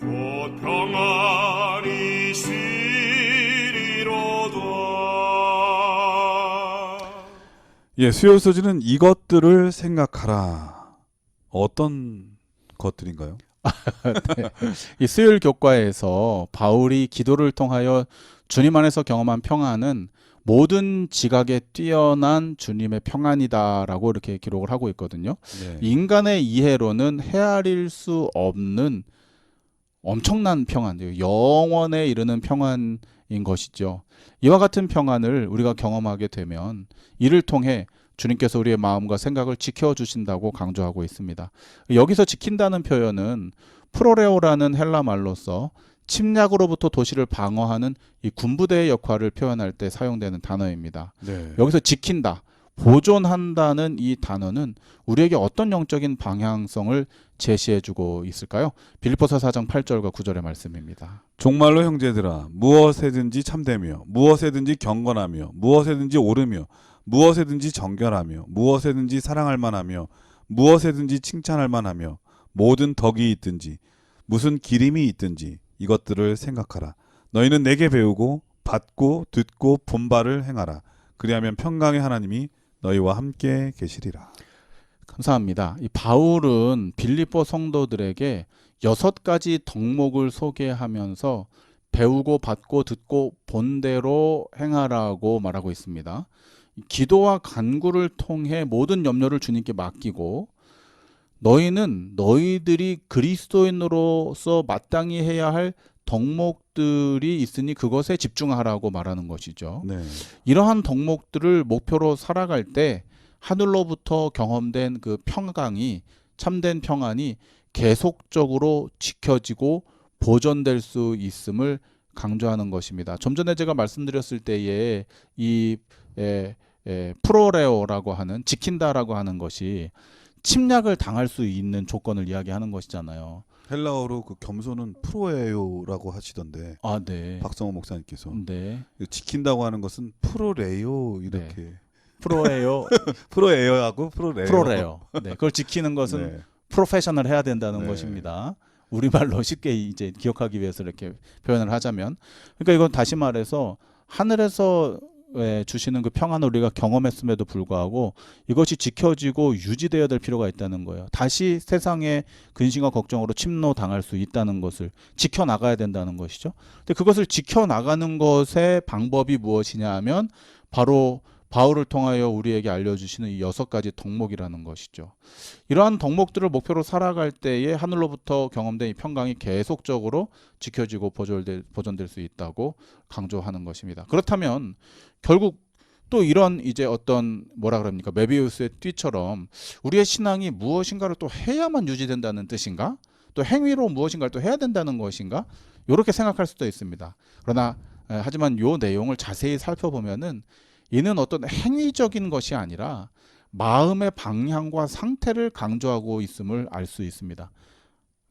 [SPEAKER 3] 곧 평안히 쉬리로다.
[SPEAKER 1] 예, 수요일 소지는 이것들을 생각하라. 어떤 것들인가요?
[SPEAKER 2] 이 수요일 교과에서 바울이 기도를 통하여 주님 안에서 경험한 평안은 모든 지각에 뛰어난 주님의 평안이다라고 이렇게 기록을 하고 있거든요.
[SPEAKER 1] 네.
[SPEAKER 2] 인간의 이해로는 헤아릴 수 없는 엄청난 평안, 영원에 이르는 평안인 것이죠. 이와 같은 평안을 우리가 경험하게 되면 이를 통해 주님께서 우리의 마음과 생각을 지켜주신다고 강조하고 있습니다. 여기서 지킨다는 표현은 프로레오라는 헬라 말로서 침략으로부터 도시를 방어하는 이 군부대의 역할을 표현할 때 사용되는 단어입니다.
[SPEAKER 1] 네.
[SPEAKER 2] 여기서 지킨다, 보존한다는 이 단어는 우리에게 어떤 영적인 방향성을 제시해주고 있을까요? 빌립보서 4장 8절과 9절의 말씀입니다.
[SPEAKER 1] 종말로 형제들아 무엇에든지 참되며 무엇에든지 경건하며 무엇에든지 옳으며 무엇에든지 정결하며 무엇에든지 사랑할 만하며 무엇에든지 칭찬할 만하며 모든 덕이 있든지 무슨 기림이 있든지 이것들을 생각하라. 너희는 내게 배우고 받고 듣고 본바를 행하라. 그리하면 평강의 하나님이 너희와 함께 계시리라.
[SPEAKER 2] 감사합니다. 이 바울은 빌립보 성도들에게 6가지 덕목을 소개하면서 배우고 받고 듣고 본대로 행하라고 말하고 있습니다. 기도와 간구를 통해 모든 염려를 주님께 맡기고 너희는 너희들이 그리스도인으로서 마땅히 해야 할 덕목들이 있으니 그것에 집중하라고 말하는 것이죠.
[SPEAKER 1] 네.
[SPEAKER 2] 이러한 덕목들을 목표로 살아갈 때 하늘로부터 경험된 그 평강이 참된 평안이 계속적으로 지켜지고 보존될 수 있음을 강조하는 것입니다. 좀 전에 제가 말씀드렸을 때에 이 프로레오라고 하는 지킨다라고 하는 것이 침략을 당할 수 있는 조건을 이야기하는 것이잖아요.
[SPEAKER 1] 헬라어로 그 겸손은 프로에요라고 하시던데
[SPEAKER 2] 아, 네.
[SPEAKER 1] 박성호 목사님께서
[SPEAKER 2] 네.
[SPEAKER 1] 지킨다고 하는 것은 프로레요 이렇게
[SPEAKER 2] 프로예요.
[SPEAKER 1] 프로에요하고 프로레요.
[SPEAKER 2] 프로래요. 네. 그걸 지키는 것은
[SPEAKER 1] 네.
[SPEAKER 2] 프로페셔널 해야 된다는
[SPEAKER 1] 네.
[SPEAKER 2] 것입니다. 우리말로 쉽게 이제 기억하기 위해서 이렇게 표현을 하자면, 그러니까 이건 다시 말해서 하늘에서 주시는 그 평안을 우리가 경험했음에도 불구하고 이것이 지켜지고 유지되어야 될 필요가 있다는 거예요. 다시 세상의 근심과 걱정으로 침노당할 수 있다는 것을 지켜나가야 된다는 것이죠. 근데 그것을 지켜나가는 것의 방법이 무엇이냐 하면 바로 바울을 통하여 우리에게 알려주시는 이 6가지 덕목이라는 것이죠. 이러한 덕목들을 목표로 살아갈 때에 하늘로부터 경험된 이 평강이 계속적으로 지켜지고 보존될 수 있다고 강조하는 것입니다. 그렇다면 결국 또 이런 이제 어떤 뭐라 그럽니까? 메비우스의 띠처럼 우리의 신앙이 무엇인가를 또 해야만 유지된다는 뜻인가? 또 행위로 무엇인가를 또 해야 된다는 것인가? 이렇게 생각할 수도 있습니다. 그러나 하지만 이 내용을 자세히 살펴보면은 이는 어떤 행위적인 것이 아니라 마음의 방향과 상태를 강조하고 있음을 알 수 있습니다.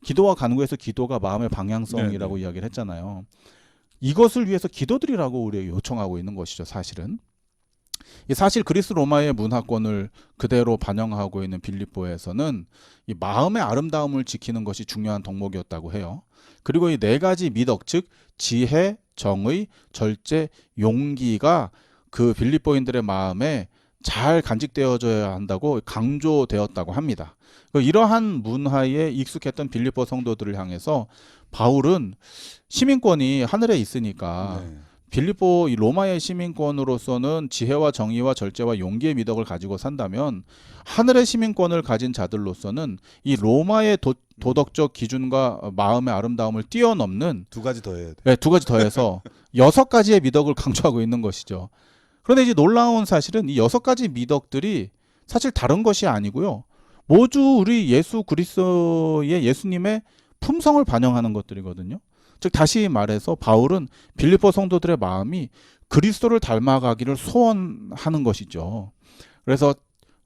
[SPEAKER 2] 기도와 간구에서 기도가 마음의 방향성이라고 이야기를 했잖아요. 이것을 위해서 기도드리라고 우리에게 요청하고 있는 것이죠. 사실은 사실 그리스 로마의 문화권을 그대로 반영하고 있는 빌립보에서는 이 마음의 아름다움을 지키는 것이 중요한 덕목이었다고 해요. 그리고 이 4가지 미덕, 즉 지혜, 정의, 절제, 용기가 그 빌립보인들의 마음에 잘 간직되어져야 한다고 강조되었다고 합니다. 이러한 문화에 익숙했던 빌립보 성도들을 향해서 바울은 시민권이 하늘에 있으니까
[SPEAKER 1] 네.
[SPEAKER 2] 빌립보 이 로마의 시민권으로서는 지혜와 정의와 절제와 용기의 미덕을 가지고 산다면 하늘의 시민권을 가진 자들로서는 이 로마의 도덕적 기준과 마음의 아름다움을 뛰어넘는
[SPEAKER 1] 2가지 더 해야 돼.
[SPEAKER 2] 네, 2가지 더해서 6가지의 미덕을 강조하고 있는 것이죠. 그런데 이제 놀라운 사실은 이 6가지 미덕들이 사실 다른 것이 아니고요. 모두 우리 예수 그리스도의 예수님의 품성을 반영하는 것들이거든요. 즉 다시 말해서 바울은 빌립보 성도들의 마음이 그리스도를 닮아가기를 소원하는 것이죠. 그래서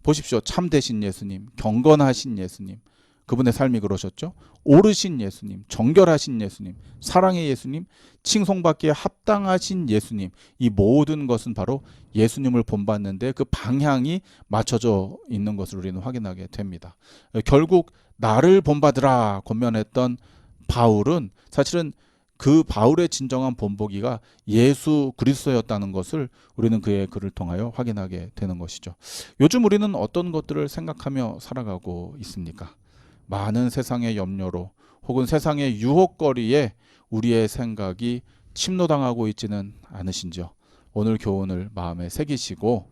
[SPEAKER 2] 보십시오. 참되신 예수님, 경건하신 예수님, 그분의 삶이 그러셨죠. 오르신 예수님, 정결하신 예수님, 사랑의 예수님, 칭송받기에 합당하신 예수님, 이 모든 것은 바로 예수님을 본받는데 그 방향이 맞춰져 있는 것을 우리는 확인하게 됩니다. 결국 나를 본받으라 권면했던 바울은 사실은 그 바울의 진정한 본보기가 예수 그리스도였다는 것을 우리는 그의 글을 통하여 확인하게 되는 것이죠. 요즘 우리는 어떤 것들을 생각하며 살아가고 있습니까? 많은 세상의 염려로 혹은 세상의 유혹거리에 우리의 생각이 침노당하고 있지는 않으신지요? 오늘 교훈을 마음에 새기시고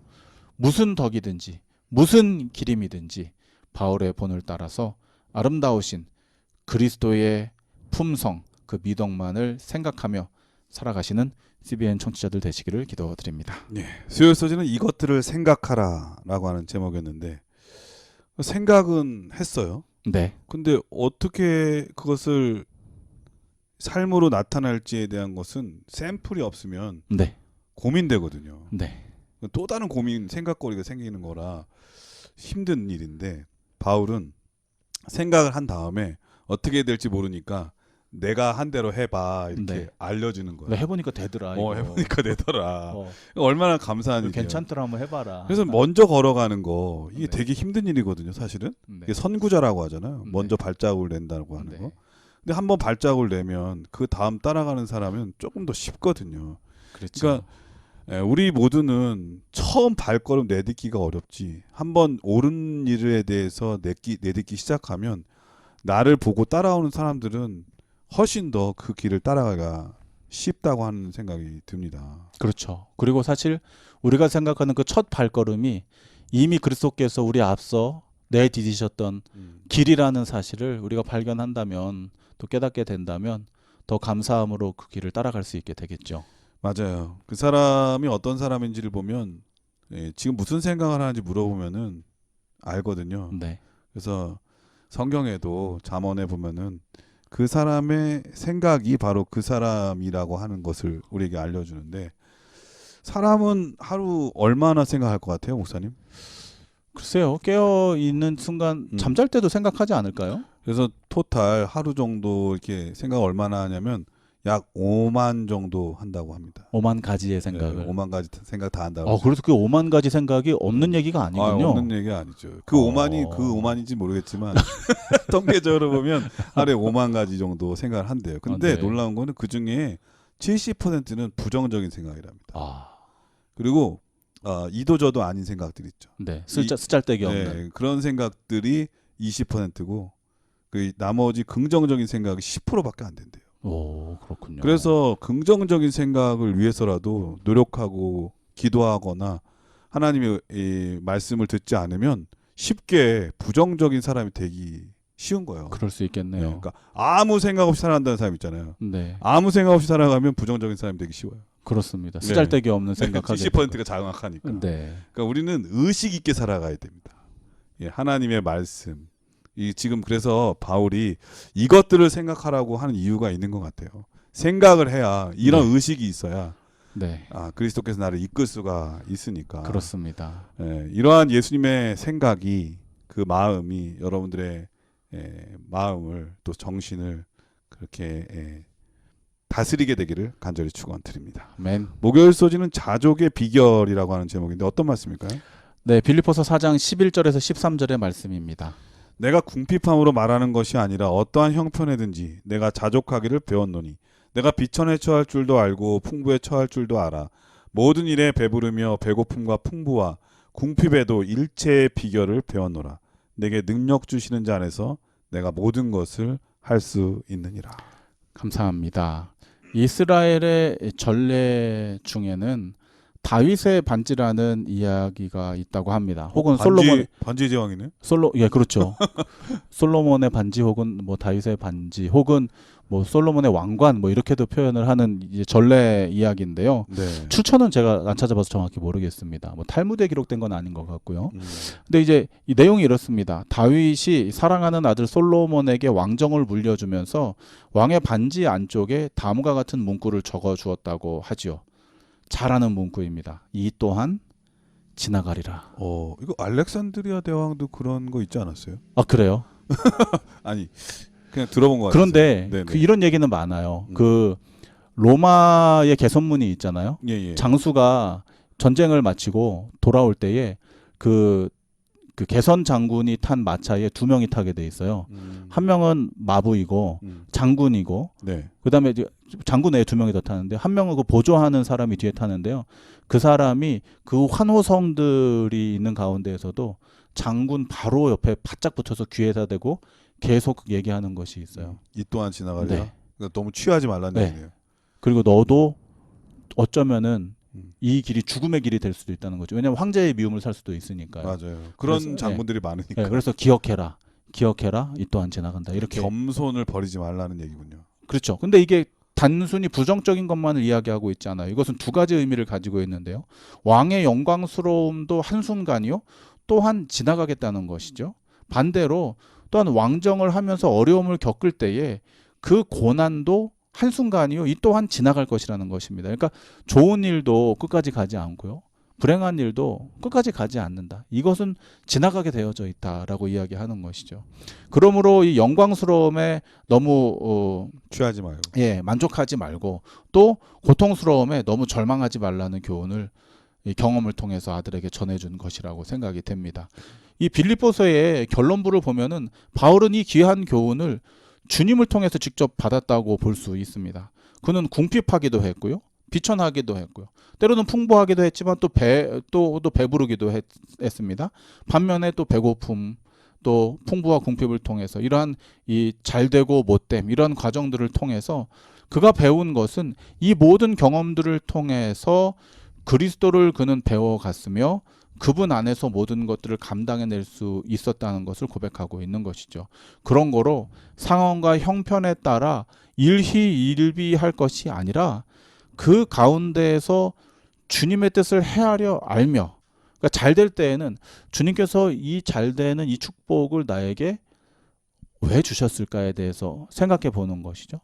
[SPEAKER 2] 무슨 덕이든지 무슨 기림이든지 바울의 본을 따라서 아름다우신 그리스도의 품성, 그 미덕만을 생각하며 살아가시는 CBN 청취자들 되시기를 기도드립니다.
[SPEAKER 1] 네. 수요일 소지는 이것들을 생각하라라고 하는 제목이었는데 생각은 했어요.
[SPEAKER 2] 네.
[SPEAKER 1] 근데 어떻게 그것을 삶으로 나타날지에 대한 것은 샘플이 없으면
[SPEAKER 2] 네.
[SPEAKER 1] 고민되거든요.
[SPEAKER 2] 네.
[SPEAKER 1] 또 다른 고민, 생각거리가 생기는 거라 힘든 일인데 바울은 생각을 한 다음에 어떻게 될지 모르니까 내가 한 대로 해봐 이렇게
[SPEAKER 2] 네.
[SPEAKER 1] 알려주는 거야.
[SPEAKER 2] 해보니까 되더라. 이거.
[SPEAKER 1] 해보니까 되더라. 얼마나 감사한 일이에요.
[SPEAKER 2] 괜찮더라 한번 해봐라.
[SPEAKER 1] 그래서 먼저 걸어가는 거 이게
[SPEAKER 2] 네.
[SPEAKER 1] 되게 힘든 일이거든요. 사실은
[SPEAKER 2] 네.
[SPEAKER 1] 이게 선구자라고 하잖아요.
[SPEAKER 2] 네.
[SPEAKER 1] 먼저 발자국을 낸다고 하는
[SPEAKER 2] 네.
[SPEAKER 1] 거. 근데 한번 발자국을 내면 그 다음 따라가는 사람은 조금 더 쉽거든요.
[SPEAKER 2] 그렇죠.
[SPEAKER 1] 그러니까 우리 모두는 처음 발걸음 내딛기가 어렵지. 한번 옳은 일에 대해서 내딛기 시작하면 나를 보고 따라오는 사람들은 훨씬 더 그 길을 따라가기가 쉽다고 하는 생각이 듭니다.
[SPEAKER 2] 그렇죠. 그리고 사실 우리가 생각하는 그 첫 발걸음이 이미 그리스도께서 우리 앞서 내디디셨던 길이라는 사실을 우리가 발견한다면 또 깨닫게 된다면 더 감사함으로 그 길을 따라갈 수 있게 되겠죠.
[SPEAKER 1] 맞아요. 그 사람이 어떤 사람인지를 보면 지금 무슨 생각을 하는지 물어보면은 알거든요.
[SPEAKER 2] 네.
[SPEAKER 1] 그래서 성경에도 잠언에 보면은 그 사람의 생각이 바로 그 사람이라고 하는 것을 우리에게 알려주는데 사람은 하루 얼마나 생각할 것 같아요, 목사님?
[SPEAKER 2] 글쎄요. 깨어 있는 순간 잠잘 때도 생각하지 않을까요?
[SPEAKER 1] 그래서 토탈 하루 정도 이렇게 생각 얼마나 하냐면 약 5만 정도 한다고 합니다.
[SPEAKER 2] 5만 가지의 생각을.
[SPEAKER 1] 네, 5만 가지 생각 다 한다고.
[SPEAKER 2] 그래서 그 5만 가지 생각이 없는 얘기가 아니군요.
[SPEAKER 1] 없는 얘기가 아니죠. 그 5만인지 모르겠지만 통계적으로 보면 하루에 5만 가지 정도 생각을 한대요. 근데
[SPEAKER 2] 네.
[SPEAKER 1] 놀라운 거는 그 중에 70%는 부정적인 생각이랍니다.
[SPEAKER 2] 아,
[SPEAKER 1] 그리고 이도저도 아닌 생각들이 있죠.
[SPEAKER 2] 네. 쓰잘데기 없는.
[SPEAKER 1] 네, 그런 생각들이 20%고 그 나머지 긍정적인 생각이 10%밖에 안 된대요.
[SPEAKER 2] 오, 그렇군요.
[SPEAKER 1] 그래서 긍정적인 생각을 위해서라도 노력하고 기도하거나 하나님의 이 말씀을 듣지 않으면 쉽게 부정적인 사람이 되기 쉬운 거예요.
[SPEAKER 2] 그럴 수
[SPEAKER 1] 네,
[SPEAKER 2] 있겠네요.
[SPEAKER 1] 그러니까 아무 생각 없이 살아간다는 사람 있잖아요.
[SPEAKER 2] 네,
[SPEAKER 1] 아무 생각 없이 살아가면 부정적인 사람이 되기 쉬워요.
[SPEAKER 2] 그렇습니다.
[SPEAKER 1] 네.
[SPEAKER 2] 쓰잘데기 없는 생각하게.
[SPEAKER 1] 70%가 장악하니까.
[SPEAKER 2] 네,
[SPEAKER 1] 그러니까 우리는 의식 있게 살아가야 됩니다. 예, 하나님의 말씀. 지금 그래서 바울이 이것들을 생각하라고 하는 이유가 있는 것 같아요. 생각을 해야 이런
[SPEAKER 2] 네.
[SPEAKER 1] 의식이 있어야
[SPEAKER 2] 네,
[SPEAKER 1] 그리스도께서 나를 이끌 수가 있으니까.
[SPEAKER 2] 그렇습니다.
[SPEAKER 1] 예, 이러한 예수님의 생각이 그 마음이 여러분들의 마음을 또 정신을 그렇게 다스리게 되기를 간절히 축원드립니다.
[SPEAKER 2] 아멘.
[SPEAKER 1] 목요일 소지는 자족의 비결이라고 하는 제목인데 어떤 말씀일까요?
[SPEAKER 2] 네, 빌립보서 4장 11절에서 13절의 말씀입니다.
[SPEAKER 1] 내가 궁핍함으로 말하는 것이 아니라 어떠한 형편에든지 내가 자족하기를 배웠노니 내가 비천에 처할 줄도 알고 풍부에 처할 줄도 알아 모든 일에 배부르며 배고픔과 풍부와 궁핍에도 일체의 비결을 배웠노라. 내게 능력 주시는 자 안에서 내가 모든 것을 할 수 있느니라.
[SPEAKER 2] 감사합니다. 이스라엘의 전례 중에는 다윗의 반지라는 이야기가 있다고 합니다. 혹은
[SPEAKER 1] 반지 제왕이네.
[SPEAKER 2] 예, 그렇죠. 솔로몬의 반지 혹은 뭐 다윗의 반지 혹은 뭐 솔로몬의 왕관 뭐 이렇게도 표현을 하는 이제 전례 이야기인데요.
[SPEAKER 1] 네.
[SPEAKER 2] 출처는 제가 안 찾아봐서 정확히 모르겠습니다. 뭐 탈무드에 기록된 건 아닌 것 같고요. 근데 이제 이 내용이 이렇습니다. 다윗이 사랑하는 아들 솔로몬에게 왕정을 물려주면서 왕의 반지 안쪽에 다음과 같은 문구를 적어 주었다고 하지요. 잘하는 문구입니다. 이 또한 지나가리라.
[SPEAKER 1] 이거 알렉산드리아 대왕도 그런 거 있지 않았어요?
[SPEAKER 2] 아, 그래요?
[SPEAKER 1] 아니 그냥 들어본 거 같아요.
[SPEAKER 2] 그런데
[SPEAKER 1] 네네.
[SPEAKER 2] 이런 얘기는 많아요. 그 로마의 개선문이 있잖아요.
[SPEAKER 1] 예.
[SPEAKER 2] 장수가 전쟁을 마치고 돌아올 때에 그 개선 장군이 탄 마차에 2명이 타게 돼 있어요. 한 명은 마부이고 장군이고
[SPEAKER 1] 네.
[SPEAKER 2] 그다음에 이제 장군 외에 2명이 더 타는데 한 명은 그 보조하는 사람이 뒤에 타는데요. 그 사람이 그 환호성들이 있는 가운데에서도 장군 바로 옆에 바짝 붙어서 귀에다 대고 계속 얘기하는 것이 있어요.
[SPEAKER 1] 이 또한 지나가리라.
[SPEAKER 2] 네.
[SPEAKER 1] 그러니까 너무 취하지 말라는
[SPEAKER 2] 네.
[SPEAKER 1] 얘기네요.
[SPEAKER 2] 그리고 너도 어쩌면은
[SPEAKER 1] 음.
[SPEAKER 2] 이 길이 죽음의 길이 될 수도 있다는 거죠. 왜냐하면 황제의 미움을 살 수도 있으니까요.
[SPEAKER 1] 맞아요. 그런
[SPEAKER 2] 그래서,
[SPEAKER 1] 장군들이 많으니까.
[SPEAKER 2] 네, 그래서 기억해라. 이 또한 지나간다. 이렇게.
[SPEAKER 1] 겸손을 버리지 말라는 얘기군요.
[SPEAKER 2] 그렇죠. 근데 이게 단순히 부정적인 것만을 이야기하고 있지 않아요. 이것은 2가지 의미를 가지고 있는데요. 왕의 영광스러움도 한순간이요. 또한 지나가겠다는 것이죠. 반대로 또한 왕정을 하면서 어려움을 겪을 때에 그 고난도 한순간이요. 이 또한 지나갈 것이라는 것입니다. 그러니까 좋은 일도 끝까지 가지 않고요. 불행한 일도 끝까지 가지 않는다. 이것은 지나가게 되어져 있다라고 이야기하는 것이죠. 그러므로 이 영광스러움에 너무
[SPEAKER 1] 취하지 말고.
[SPEAKER 2] 만족하지 말고 또 고통스러움에 너무 절망하지 말라는 교훈을 이 경험을 통해서 아들에게 전해준 것이라고 생각이 됩니다. 이 빌립보서의 결론부를 보면은 바울은 이 귀한 교훈을 주님을 통해서 직접 받았다고 볼 수 있습니다. 그는 궁핍하기도 했고요. 비천하기도 했고요. 때로는 풍부하기도 했지만 또 배부르기도 했습니다. 반면에 또 배고픔, 또 풍부와 궁핍을 통해서 이러한 이 잘되고 못됨 이런 과정들을 통해서 그가 배운 것은 이 모든 경험들을 통해서 그리스도를 그는 배워갔으며 그분 안에서 모든 것들을 감당해낼 수 있었다는 것을 고백하고 있는 것이죠. 그런 거로 상황과 형편에 따라 일희일비할 것이 아니라 그 가운데에서 주님의 뜻을 헤아려 알며, 그러니까 잘 될 때에는 주님께서 이 잘 되는 이 축복을 나에게 왜 주셨을까에 대해서 생각해 보는 것이죠.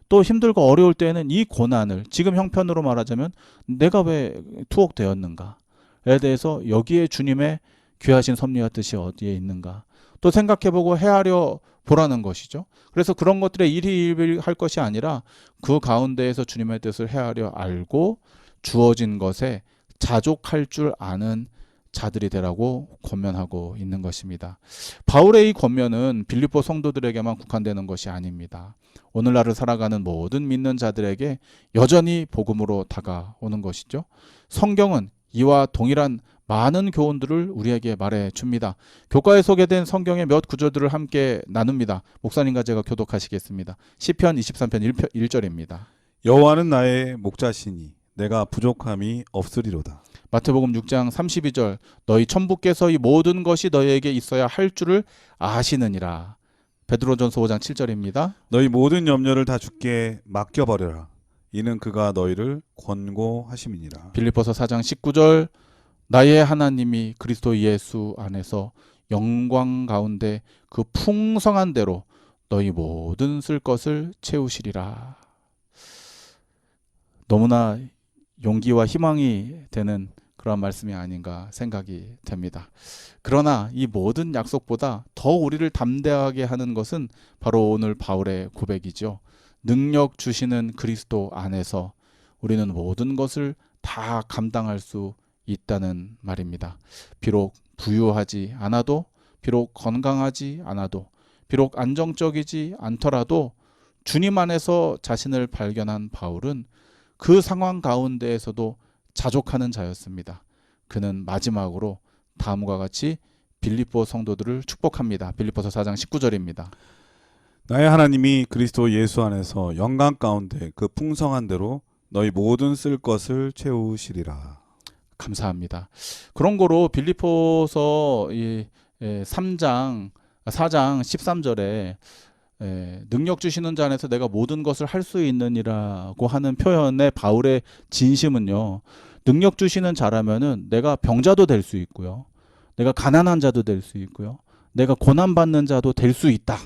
[SPEAKER 2] 또 힘들고 어려울 때에는 이 고난을 지금 형편으로 말하자면 내가 왜 투옥되었는가에 대해서 여기에 주님의 귀하신 섭리와 뜻이 어디에 있는가 또 생각해보고 헤아려 보라는 것이죠. 그래서 그런 것들에 일희일비할 것이 아니라 그 가운데에서 주님의 뜻을 헤아려 알고 주어진 것에 자족할 줄 아는 자들이 되라고 권면하고 있는 것입니다. 바울의 이 권면은 빌립보 성도들에게만 국한되는 것이 아닙니다. 오늘날을 살아가는 모든 믿는 자들에게 여전히 복음으로 다가오는 것이죠. 성경은 이와 동일한 많은 교훈들을 우리에게 말해 줍니다. 교과에 소개된 성경의 몇 구절들을 함께 나눕니다. 목사님과 제가 교독하시겠습니다. 시편 23편 1절입니다.
[SPEAKER 1] 여호와는 나의 목자시니 내가 부족함이 없으리로다.
[SPEAKER 2] 마태복음 6장 32절 너희 천부께서 이 모든 것이 너희에게 있어야 할 줄을 아시느니라. 베드로전서 5장 7절입니다.
[SPEAKER 1] 너희 모든 염려를 다 주께 맡겨버려라. 이는 그가 너희를 권고하심이니라.
[SPEAKER 2] 빌립보서 4장 19절 나의 하나님이 그리스도 예수 안에서 영광 가운데 그 풍성한 대로 너희 모든 쓸 것을 채우시리라. 너무나 용기와 희망이 되는 그런 말씀이 아닌가 생각이 됩니다. 그러나 이 모든 약속보다 더 우리를 담대하게 하는 것은 바로 오늘 바울의 고백이죠. 능력 주시는 그리스도 안에서 우리는 모든 것을 다 감당할 수 있다는 말입니다. 비록 부유하지 않아도, 비록 건강하지 않아도, 비록 안정적이지 않더라도 주님 안에서 자신을 발견한 바울은 그 상황 가운데에서도 자족하는 자였습니다. 그는 마지막으로 다음과 같이 빌립보 성도들을 축복합니다. 빌립보서 4장 19절입니다.
[SPEAKER 1] 나의 하나님이 그리스도 예수 안에서 영광 가운데 그 풍성한 대로 너희 모든 쓸 것을 채우시리라.
[SPEAKER 2] 감사합니다. 그런 거로 빌립보서 4장 13절에 능력 주시는 자 안에서 내가 모든 것을 할 수 있느니라고 하는 표현의 바울의 진심은요. 능력 주시는 자라면은 내가 병자도 될 수 있고요. 내가 가난한 자도 될 수 있고요. 내가 고난받는 자도 될 수 있다.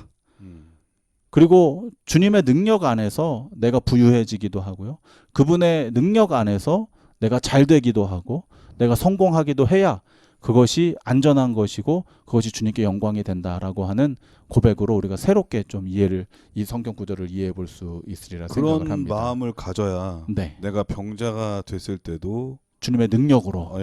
[SPEAKER 2] 그리고 주님의 능력 안에서 내가 부유해지기도 하고요. 그분의 능력 안에서 내가 잘 되기도 하고 내가 성공하기도 해야 그것이 안전한 것이고 그것이 주님께 영광이 된다라고 하는 고백으로 우리가 새롭게 좀 이 성경 구절을 이해해 볼 수 있으리라 생각을
[SPEAKER 1] 그런
[SPEAKER 2] 합니다.
[SPEAKER 1] 마음을 가져야
[SPEAKER 2] 네.
[SPEAKER 1] 내가 병자가 됐을 때도
[SPEAKER 2] 주님의 능력으로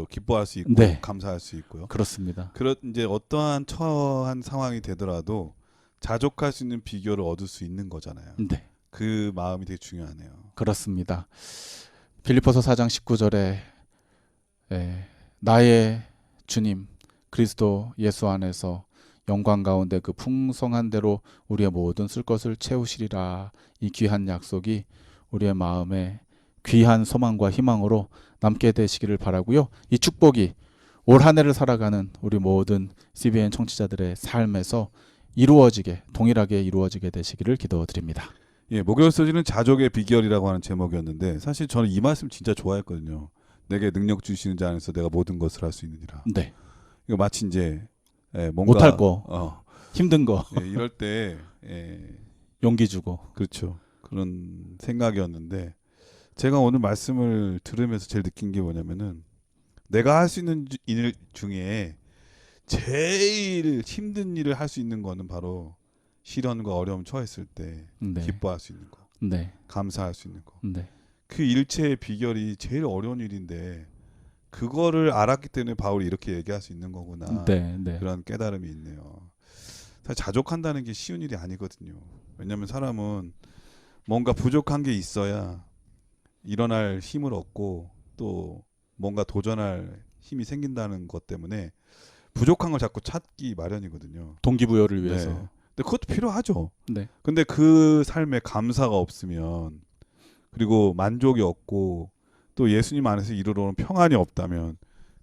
[SPEAKER 1] 기뻐할 수 있고
[SPEAKER 2] 네.
[SPEAKER 1] 감사할 수 있고요.
[SPEAKER 2] 그렇습니다.
[SPEAKER 1] 이제 어떠한 처한 상황이 되더라도 자족할 수 있는 비결을 얻을 수 있는 거잖아요.
[SPEAKER 2] 네.
[SPEAKER 1] 그 마음이 되게 중요하네요.
[SPEAKER 2] 그렇습니다. 빌립보서 4장 19절에 나의 주님 그리스도 예수 안에서 영광 가운데 그 풍성한 대로 우리의 모든 쓸 것을 채우시리라. 이 귀한 약속이 우리의 마음에 귀한 소망과 희망으로 남게 되시기를 바라고요. 이 축복이 올 한 해를 살아가는 우리 모든 CBN 청취자들의 삶에서 동일하게 이루어지게 되시기를 기도드립니다.
[SPEAKER 1] 예, 목요일 소지는 자족의 비결이라고 하는 제목이었는데 사실 저는 이 말씀 진짜 좋아했거든요. 내게 능력 주시는 자 안에서 내가 모든 것을 할 수 있느니라.
[SPEAKER 2] 네.
[SPEAKER 1] 이거 마치 이제 뭔가
[SPEAKER 2] 못할 거, 힘든 거,
[SPEAKER 1] 이럴 때
[SPEAKER 2] 용기 주고.
[SPEAKER 1] 그렇죠. 그런 생각이었는데 제가 오늘 말씀을 들으면서 제일 느낀 게 뭐냐면은 내가 할 수 있는 일 중에 제일 힘든 일을 할 수 있는 거는 바로 시련과 어려움 처했을 때
[SPEAKER 2] 네.
[SPEAKER 1] 기뻐할 수 있는 거,
[SPEAKER 2] 네.
[SPEAKER 1] 감사할 수 있는 거.
[SPEAKER 2] 네.
[SPEAKER 1] 그 일체의 비결이 제일 어려운 일인데 그거를 알았기 때문에 바울이 이렇게 얘기할 수 있는 거구나.
[SPEAKER 2] 네. 네.
[SPEAKER 1] 그런 깨달음이 있네요. 사실 자족한다는 게 쉬운 일이 아니거든요. 왜냐하면 사람은 뭔가 부족한 게 있어야 일어날 힘을 얻고 또 뭔가 도전할 힘이 생긴다는 것 때문에 부족한 걸 자꾸 찾기 마련이거든요.
[SPEAKER 2] 동기부여를 위해서.
[SPEAKER 1] 네. 근데 그것도 필요하죠.
[SPEAKER 2] 네.
[SPEAKER 1] 근데 그 삶에 감사가 없으면 그리고 만족이 없고 또 예수님 안에서 이루러오는 평안이 없다면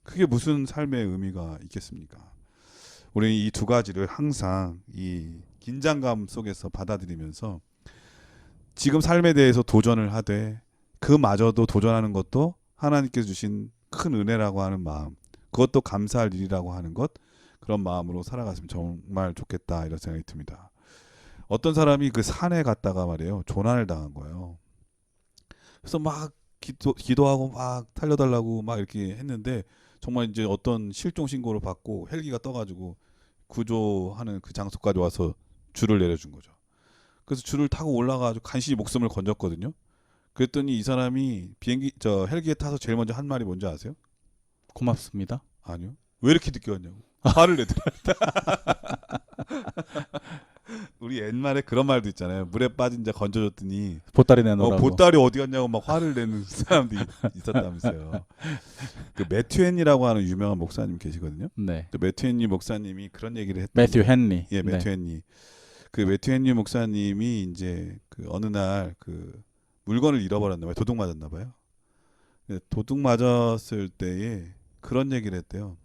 [SPEAKER 1] 그게 무슨 삶의 의미가 있겠습니까? 우리는 이 두 가지를 항상 이 긴장감 속에서 받아들이면서 지금 삶에 대해서 도전을 하되 그마저도 도전하는 것도 하나님께서 주신 큰 은혜라고 하는 마음, 그것도 감사할 일이라고 하는 것, 그런 마음으로 살아갔으면 정말 좋겠다 이런 생각이 듭니다. 어떤 사람이 그 산에 갔다가 말이에요, 조난을 당한 거예요. 그래서 막 기도하고 막 살려달라고 막 이렇게 했는데 정말 이제 어떤 실종 신고를 받고 헬기가 떠가지고 구조하는 그 장소까지 와서 줄을 내려준 거죠. 그래서 줄을 타고 올라가가지고 간신히 목숨을 건졌거든요. 그랬더니 이 사람이 헬기에 타서 제일 먼저 한 말이 뭔지 아세요?
[SPEAKER 2] 고맙습니다.
[SPEAKER 1] 아니요. 왜 이렇게 늦게 왔냐고. 화를 내더라. 우리 옛말에 그런 말도 있잖아요. 물에 빠진 자 건져줬더니
[SPEAKER 2] 보따리 내놓으라고.
[SPEAKER 1] 보따리 어디 갔냐고 막 화를 내는 사람들이 있었다면서요. 그 매튜 헨리라고 하는 유명한 목사님 계시거든요.
[SPEAKER 2] 네.
[SPEAKER 1] 그 매튜 헨리 목사님이 그런 얘기를 했던
[SPEAKER 2] 매튜 헨리.
[SPEAKER 1] 예, 매튜
[SPEAKER 2] 네.
[SPEAKER 1] 헨리. 그 매튜 헨리 목사님이 이제 그 어느 날 그 물건을 잃어버렸나 봐요. 도둑 맞았나 봐요. 도둑 맞았을 때에 그런 얘기를 했대요.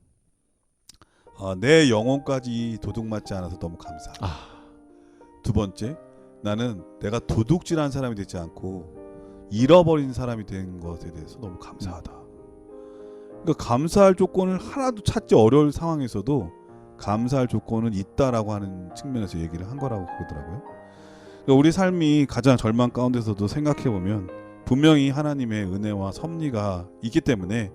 [SPEAKER 1] 내 영혼까지 도둑 맞지 않아서 너무 감사하다. 두 번째, 나는 내가 도둑질한 사람이 되지 않고 잃어버린 사람이 된 것에 대해서 너무 감사하다. 그러니까 감사할 조건을 하나도 찾기 어려울 상황에서도 감사할 조건은 있다라고 하는 측면에서 얘기를 한 거라고 그러더라고요. 그러니까 우리 삶이 가장 절망 가운데서도 생각해보면 분명히 하나님의 은혜와 섭리가 있기 때문에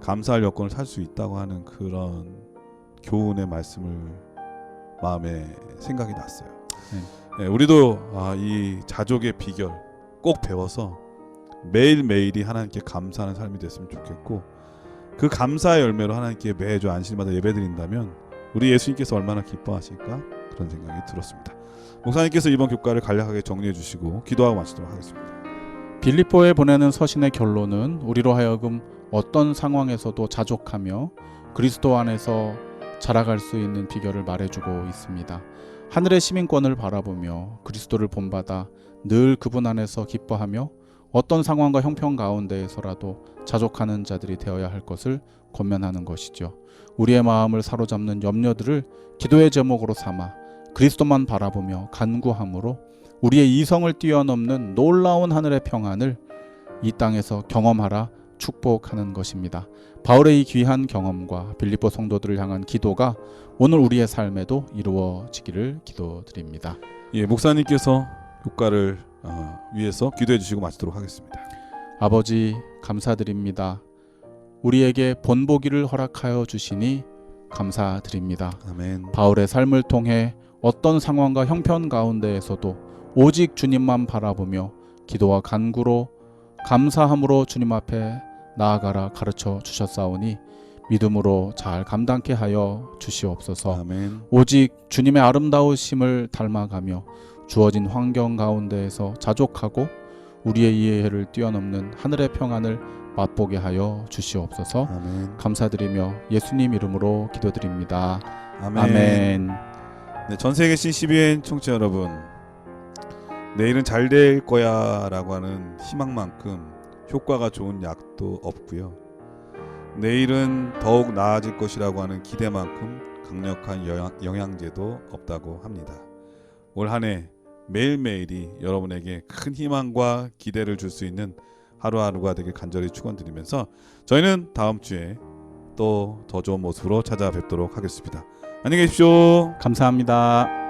[SPEAKER 1] 감사할 여건을 살 수 있다고 하는 그런 교훈의 말씀을 마음에 생각이 났어요. 네, 우리도 이 자족의 비결 꼭 배워서 매일매일이 하나님께 감사하는 삶이 됐으면 좋겠고, 그 감사의 열매로 하나님께 매주 안식일마다 예배드린다면 우리 예수님께서 얼마나 기뻐하실까 그런 생각이 들었습니다. 목사님께서 이번 교과를 간략하게 정리해 주시고 기도하고 마치도록 하겠습니다.
[SPEAKER 2] 빌립보에 보내는 서신의 결론은 우리로 하여금 어떤 상황에서도 자족하며 그리스도 안에서 자라갈 수 있는 비결을 말해주고 있습니다. 하늘의 시민권을 바라보며 그리스도를 본받아 늘 그분 안에서 기뻐하며 어떤 상황과 형편 가운데에서라도 자족하는 자들이 되어야 할 것을 권면하는 것이죠. 우리의 마음을 사로잡는 염려들을 기도의 제목으로 삼아 그리스도만 바라보며 간구함으로 우리의 이성을 뛰어넘는 놀라운 하늘의 평안을 이 땅에서 경험하라 축복하는 것입니다. 바울의 이 귀한 경험과 빌립보 성도들을 향한 기도가 오늘 우리의 삶에도 이루어지기를 기도드립니다.
[SPEAKER 1] 예, 목사님께서 교과를 위해서 기도해 주시고 마치도록 하겠습니다.
[SPEAKER 2] 아버지 감사드립니다. 우리에게 본보기를 허락하여 주시니 감사드립니다.
[SPEAKER 1] 아멘.
[SPEAKER 2] 바울의 삶을 통해 어떤 상황과 형편 가운데에서도 오직 주님만 바라보며 기도와 간구로 감사함으로 주님 앞에 나아가라 가르쳐 주셨사오니 믿음으로 잘 감당케 하여 주시옵소서.
[SPEAKER 1] 아멘.
[SPEAKER 2] 오직 주님의 아름다우심을 닮아가며 주어진 환경 가운데에서 자족하고 우리의 이해를 뛰어넘는 하늘의 평안을 맛보게 하여 주시옵소서.
[SPEAKER 1] 아멘.
[SPEAKER 2] 감사드리며 예수님 이름으로 기도드립니다.
[SPEAKER 1] 아멘.
[SPEAKER 2] 아멘.
[SPEAKER 1] 네, 전 세계 CCBN 청취자 여러분, 내일은 잘 될 거야 라고 하는 희망만큼 효과가 좋은 약도 없고요. 내일은 더욱 나아질 것이라고 하는 기대만큼 강력한 영양제도 없다고 합니다. 올 한 해 매일매일이 여러분에게 큰 희망과 기대를 줄 수 있는 하루하루가 되길 간절히 축원드리면서 저희는 다음 주에 또 더 좋은 모습으로 찾아뵙도록 하겠습니다. 안녕히 계십시오.
[SPEAKER 2] 감사합니다.